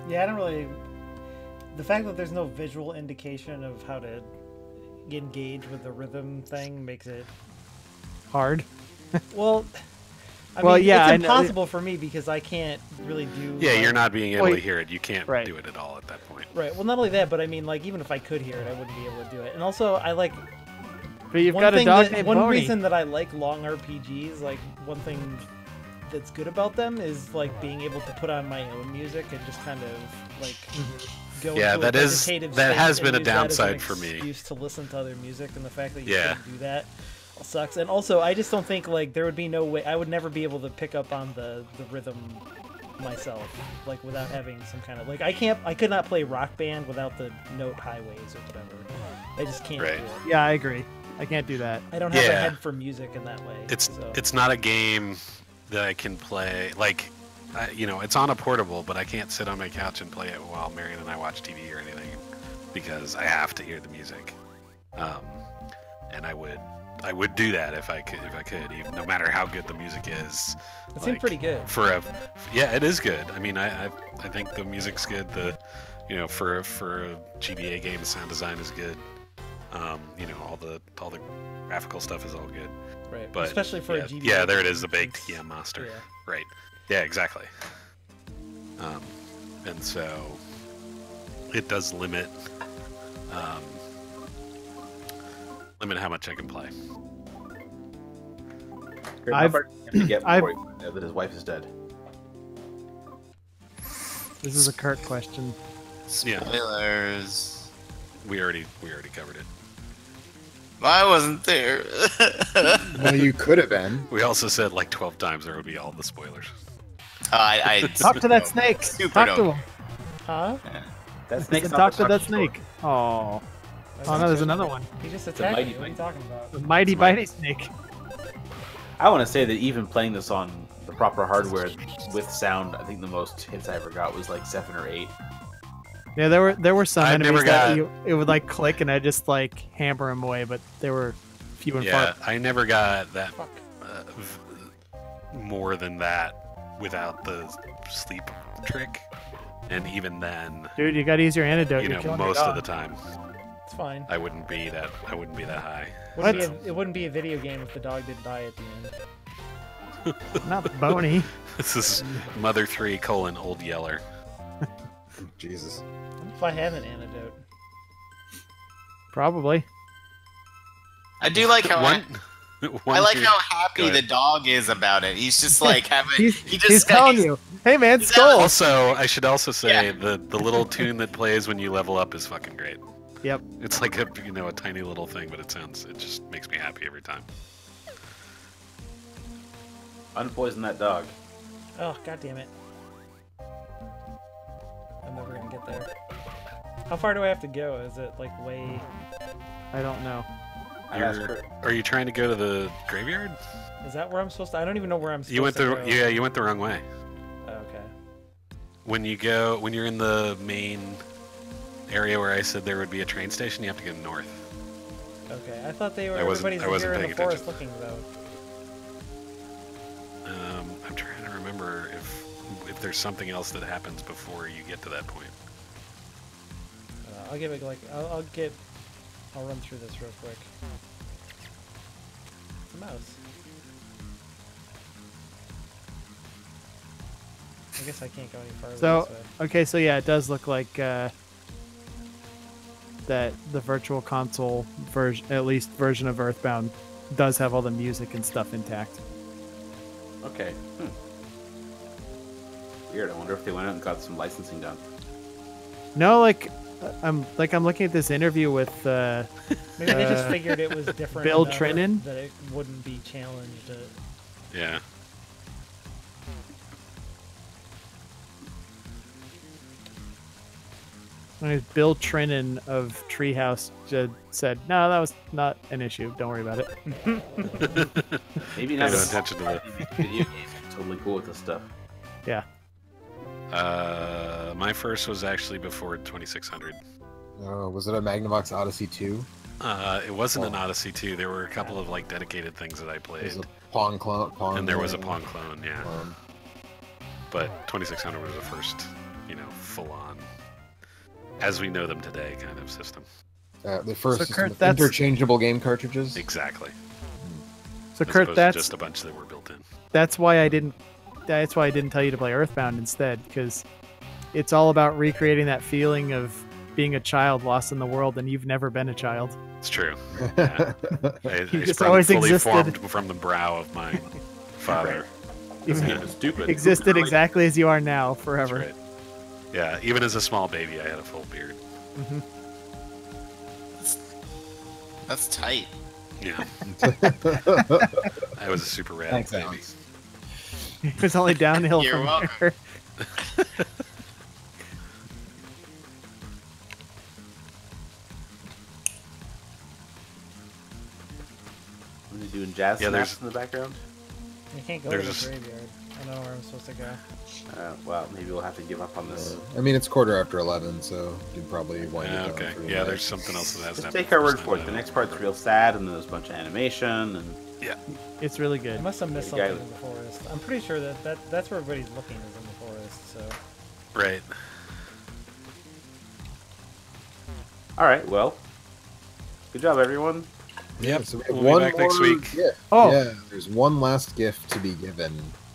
Yeah, I don't really... The fact that there's no visual indication of how to engage with the rhythm thing makes it... hard. Well... I mean, yeah, it's impossible for me because I can't really do... Yeah, you're not being able to hear it. You can't do it at all at that point. Right. Well, not only that, but I mean, like, even if I could hear it, I wouldn't be able to do it. And also, I like... But you've got a dog named One Boney. reason that I like long RPGs, like, one thing that's good about them is, like, being able to put on my own music and just kind of, like... Go yeah, into that has been a downside for me. Used to listen to other music, and the fact that you can't do that sucks. And also, I just don't think like there would be no way I would never be able to pick up on the rhythm myself, like without having some kind of like I could not play Rock Band without the note highways or whatever. I just can't do it. Yeah, I agree. I can't do that. I don't have a head for music in that way. It's not a game that I can play like. It's on a portable, but I can't sit on my couch and play it while Marion and I watch TV or anything because I have to hear the music. And I would do that if I could, even no matter how good the music is. It seemed pretty good. Yeah, it is good. I mean, I think the music's good. For a GBA game, the sound design is good. All the graphical stuff is all good. Right. But especially for a GBA. Yeah, there it is, the baked TM monster. Yeah. Right. Yeah, exactly. And so it does limit how much I can play. I've that his wife is dead. This is a Kurt question. Spoilers. We already covered it. I wasn't there. Well, you could have been. We also said like 12 times there would be all the spoilers. I talk to that snake. Talk to him. Huh? That snake's not talk the to that structure. snake. Oh. Oh no, there's another one. He just attacked me. What are you talking about? The mighty bitey snake. I want to say that even playing this on the proper hardware with sound, I think the most hits I ever got was like 7 or 8. Yeah, there were some enemies that got... it would like click and I just like hammer them away, but they were few and far. Yeah, I never got that more than that without the sleep trick, and even then, dude, you gotta use your antidote. Most of the time, it's fine. I wouldn't be that high. It wouldn't be a video game if the dog didn't die at the end. Not Boney. This is Mother 3 : Old Yeller. Jesus. If I had an antidote. Probably. I do like how how happy the dog is about it. He's just like having. He's telling you, "Hey man, skull." Also, I should also say the little tune that plays when you level up is fucking great. Yep. It's like a tiny little thing, but it just makes me happy every time. Unpoison that dog. Oh, god damn it. I'm never gonna get there. How far do I have to go? Is it like way... I don't know. Are you trying to go to the graveyard? Is that where I'm supposed to... I don't even know where I'm supposed to go. Yeah, you went the wrong way. Oh, okay. When you're in the main area where I said there would be a train station, you have to go north. Okay, I thought they were. I wasn't Everybody's here in the paying forest attention. looking though. I'm trying to remember if there's something else that happens before you get to that point. I'll give it like I'll run through this real quick. It's a mouse. I guess I can't go any farther So, this way. okay, so yeah, it does look like that the Virtual Console version, at least version of Earthbound, does have all the music and stuff intact. Okay. Weird. I wonder if they went out and got some licensing done. No, I'm looking at this interview with Maybe they just figured it was different Bill enough Trinan? that it wouldn't be challenged. Yeah. Bill Trinan of Treehouse said, "No, that was not an issue. Don't worry about it." Maybe Pay not. no attention to that. Video games. Totally cool with this stuff. Yeah. My first was actually before 2600. Oh, was it a Magnavox Odyssey 2? It wasn't an Odyssey 2. There were a couple of like dedicated things that I It played, was a Pong clone. and there was a Pong clone, yeah. clone. But 2600 was the first, full-on, as we know them today, kind of system. The first So, system Kurt, with that's- interchangeable game cartridges. Exactly. So As Kurt, opposed to that's just a bunch that were built in. that's why I didn't tell you to play Earthbound instead, because it's all about recreating that feeling of being a child lost in the world, and you've never been a child. It's true. Yeah. I just sprung always fully existed. formed from the brow of my father. This game is stupid. Existed exactly as you are now, That's forever. right. Yeah, even as a small baby, I had a full beard. Hmm. That's tight. Yeah, I was a super rad Thanks, baby. Alex. It was only downhill You're from welcome. there. Are they doing jazz Yeah, snaps there's- in the background? You can't go There's to a s- the graveyard. I don't know where I'm supposed to go. Well, maybe we'll have to give up on this. I mean, it's 11:15, so you can probably wind Yeah, it down. okay. pretty Yeah, much. there's something else that has Just happened take our first word time for it. I The know. next part's real sad, and then there's a bunch of animation, and It's really I good. must have missed The guy something in the forest. I'm pretty sure that's where everybody's looking is in the forest. So Right. all right. Well, good job, everyone. Yep. So we have We'll be one back next more week. gift. Oh. Yeah, there's one last gift to be given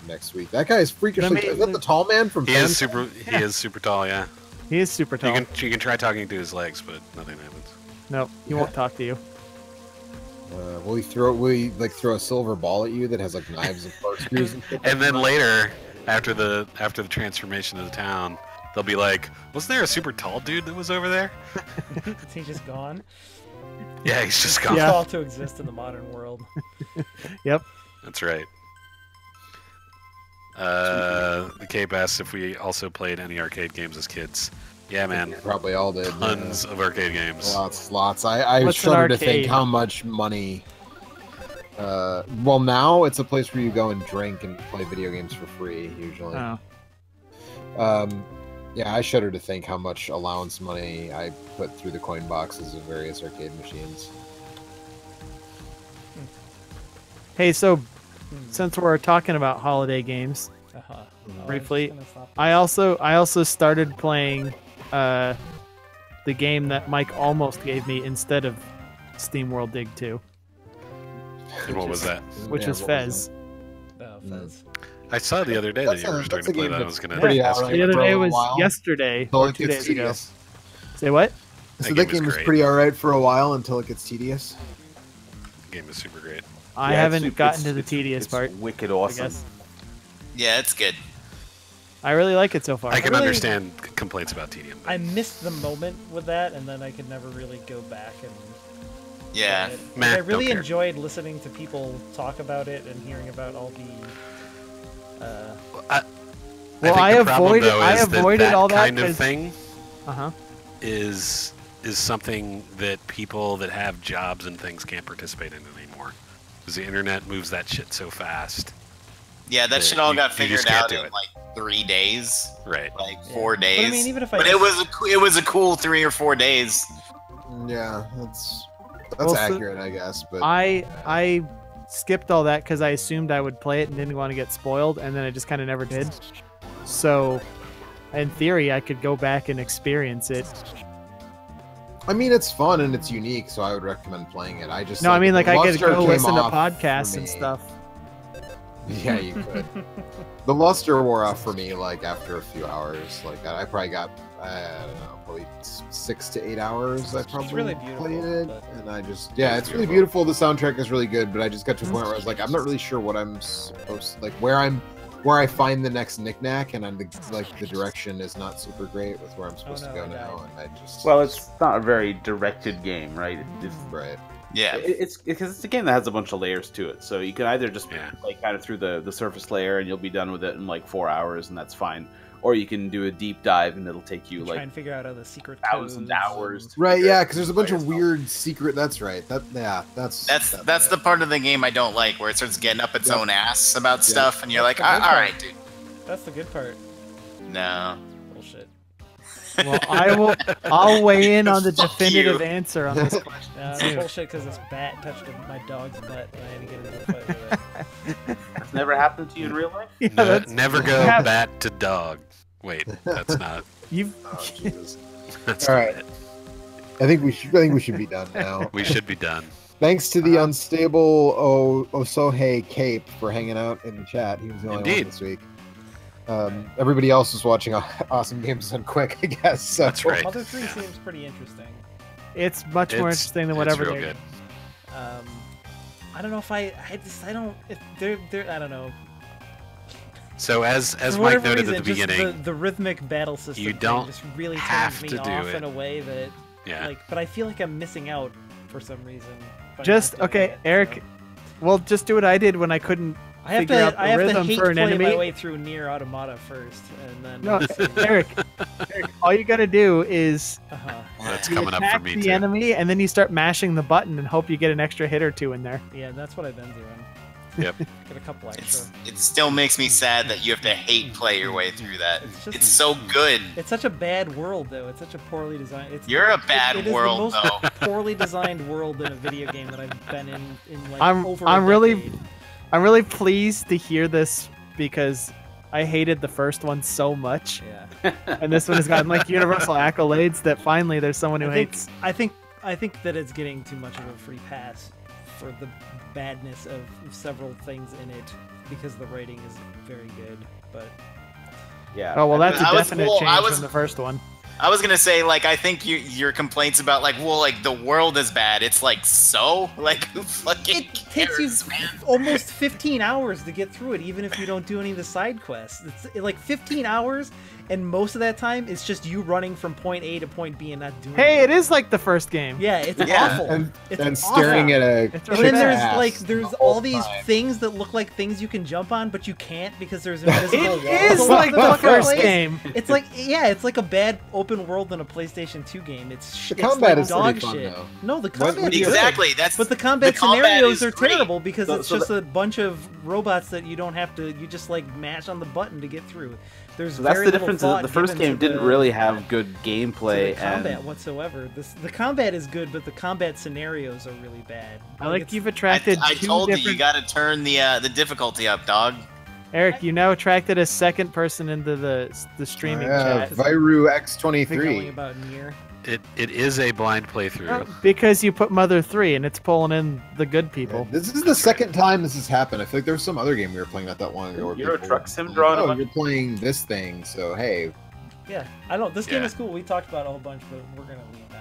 next week. That guy is freakishly. Let me- Is that the tall man from? He Fan- is super. He is super tall. Yeah. He is super tall. You can try talking to his legs, but nothing happens. No, he won't talk to you. Will he throw a silver ball at you that has like knives and corkscrews? And then later, after the transformation of the town, they'll be like, "Wasn't there a super tall dude that was over there?" is he just gone? Yeah, he's just Too gone. Yeah. tall to exist in the modern world. Yep. That's right. The Cape asks if we also played any arcade games as kids. Yeah, man, Probably all did. tons of arcade games. Lots. I What's an shudder to think arcade? how much money. Well, now it's a place where you go and drink and play video games for free. Usually. Oh. Yeah, I shudder to think how much allowance money I put through the coin boxes of various arcade machines. Hey, so since we're talking about holiday games, Uh-huh. Briefly, I'm just gonna stop I also started playing the game that Mike almost gave me instead of Steam World Dig 2, And what was that? which Yeah, was what Fez. Fez. I saw the other day that That's you were a starting to game play that. I that's was gonna pretty ask alright. The you. other for a day was while. yesterday Until or it 2 gets days ago. tedious. Say what? So That that game is game is great. pretty alright for a while until it gets tedious. The game is super great. I Yeah, haven't it's- gotten it's- to the it's- tedious it's part. Wicked I awesome. guess Yeah, it's good. I really like it so far. I can really- understand complaints about tedium. I missed the moment with that, and then I could never really go back and. Yeah. play it. Meh, I don't really care. enjoyed listening to people talk about it and hearing about all the. Well, think I the problem, avoided- though, I is that avoided all that kind of 'cause- thing Uh-huh. is something that people that have jobs and things can't participate in anymore because the internet moves that shit so fast. Yeah, that Yeah, shit all you- got you figured just can't out do in it. like 3 days, Right. like 4 days. But I mean, even if I but it was a cool 3 or 4 days. Yeah, that's Well, so- accurate, I guess. But I skipped all that because I assumed I would play it and didn't want to get spoiled, and then I just kind of never did. So, in theory, I could go back and experience it. I mean, it's fun and it's unique, so I would recommend playing it. I just No, I mean, like, I could luster go came listen to off podcasts for and me. stuff. Yeah, you could. The luster wore off for me, like, after a few hours. Like, I probably got, I don't know, probably 6 to 8 hours. I probably really beautiful, played it, but- and I just, yeah, it's really beautiful. The soundtrack is really good, but I just got to a point where I was like, I'm not really sure what I'm supposed to, like, where I find the next knickknack, and I'm like, the direction is not super great with where I'm supposed to go now, and I just. Well, it's not a very directed game, right? right. Yeah. It's because it's a game that has a bunch of layers to it. So you can either just play kind of through the surface layer and you'll be done with it in like 4 hours and that's fine. Or you can do a deep dive and it'll take you try like and figure out all the secret 1,000 hours. Right, yeah, because there's a bunch of weird secret. That's right. That's the part of the game I don't like, where it starts getting up its own ass about stuff, and you're like, That's all the good right, part. dude. That's the good part. No. Bullshit. Well, I'll weigh in on the definitive answer on this question. It's too. bullshit because this bat touched my dog's butt and I had to get into a fight with it. That's never happened to you in real life? Yeah, No, that's- never go Yeah. bat to dog. Wait, that's not. You've Oh, Jesus. That's All not right. it. I think we should be done now. We should be done. Thanks to the unstable Osohe Cape for hanging out in the chat. He was the only one Indeed. this week. Everybody else was watching Awesome Games Done Quick, I guess. So. That's right. Mother 3 seems pretty interesting. it's much more It's- interesting than it's whatever real they're. good. I don't know if I don't, if they're, I don't know. So as For Mike whatever noted reason, at the just beginning, the rhythmic battle system you thing don't just really have turns me to do off it. in a way that, yeah. like, but I feel like I'm missing out for some reason. by Just not doing okay, it, Eric. so. Well, just do what I did when I couldn't I have figure out the to rhythm hate for an play enemy. my way through Nier Automata first, and then No, Eric, all you gotta do is That's you coming up for attack me the too. enemy, and then you start mashing the button and hope you get an extra hit or two in there. Yeah, that's what I've been doing. Yep. Get a couple extra. It still makes me sad that you have to hate play your way through that. just- It's so good. It's such a bad world, though. It's such a poorly designed. You're a bad it is world, the most though. poorly designed world in a video game that I've been in like I'm over. I'm a really decade. I'm really pleased to hear this because I hated the first one so much, Yeah. and this one has gotten like universal accolades that finally there's someone who hates. I think that it's getting too much of a free pass for the badness of several things in it because the writing is very good, but Yeah. Oh well, that's a I was- definite well, change I was- from the first one. I was gonna say, like, I think your complaints about, like, well, like, the world is bad. It's like, so? Like, who fucking it takes you cares, man? almost 15 hours to get through it, even if you don't do any of the side quests. It's like 15 hours, and most of that time it's just you running from point A to point B and not doing Hey, anything. it is like the first game. Yeah, it's Yeah. awful. And, It's and staring awful. at a. It's And really then bad. there's ass like the there's whole all these time. things that look like things you can jump on, but you can't because there's invisible walls. It is all like over the fucking first place. game. It's like it's like a bad open world in a PlayStation 2 game. It's The it's combat like is pretty dog fun, shit. though. No, the What- combat what is do you good. Exactly. That's But the combat the combat scenarios is are great. terrible because So- it's so just a bunch of robots that you don't have to. You just like mash on the button to get through. There's So that's very the little difference. thought The first given game to didn't the- really have good to gameplay the combat and whatsoever. The combat is good, but the combat scenarios are really bad. I like it's- you've attracted I two told you, different. you gotta turn the difficulty up, dog. Eric, you now attracted a second person into the streaming Yeah, chat Viru Telling X23. about Nier. It is a blind playthrough. because you put Mother 3 and it's pulling in the good people. This is the second time this has happened. I feel like there was some other game we were playing not that long ago. Where Euro people Truck were Sim like, drawing a oh, bunch- you're playing this thing, so hey. Yeah, I don't. This game Yeah. is cool. We talked about it a whole bunch, but we're gonna leave now.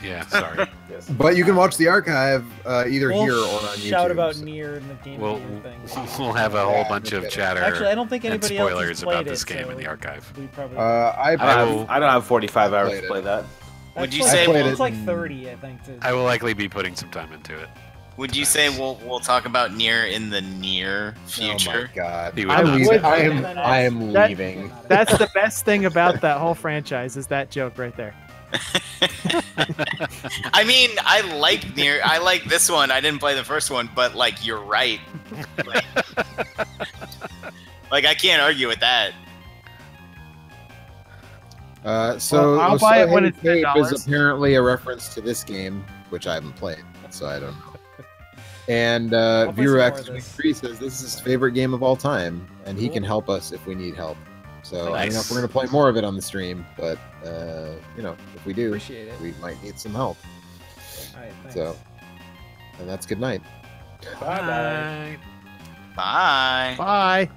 Yeah, sorry. yes. But you can watch the archive either We'll here or on YouTube. shout about so- Nier and the game We'll thing. we'll have a whole Yeah, bunch we'll of get it. chatter Actually, I don't think and anybody else has spoilers played about this it, game so in the archive. We probably. I I don't have 45 hours played to it. play that. Would you It's say like, played it's it like in- 30? I think. I will likely be putting some time into it. Would you say we'll talk about Nier in the near Oh future? my god. He would I not would- say would- I am That- leaving. That's the best thing about that whole franchise is that joke right there. I mean, I like Nier. I like this one. I didn't play the first one, but like you're right. Like I can't argue with that. So I'll buy it when it's Cape $10. is apparently a reference to this game, which I haven't played, so I don't know. And I'll play some more of VeroX23 says this is his favorite game of all time, and he Cool. can help us if we need help. So I don't know if Nice. we're going to play more of it on the stream, but if we do, Appreciate it. we might need some help. All right, thanks. So, and that's good night. Bye-bye. Bye. Bye.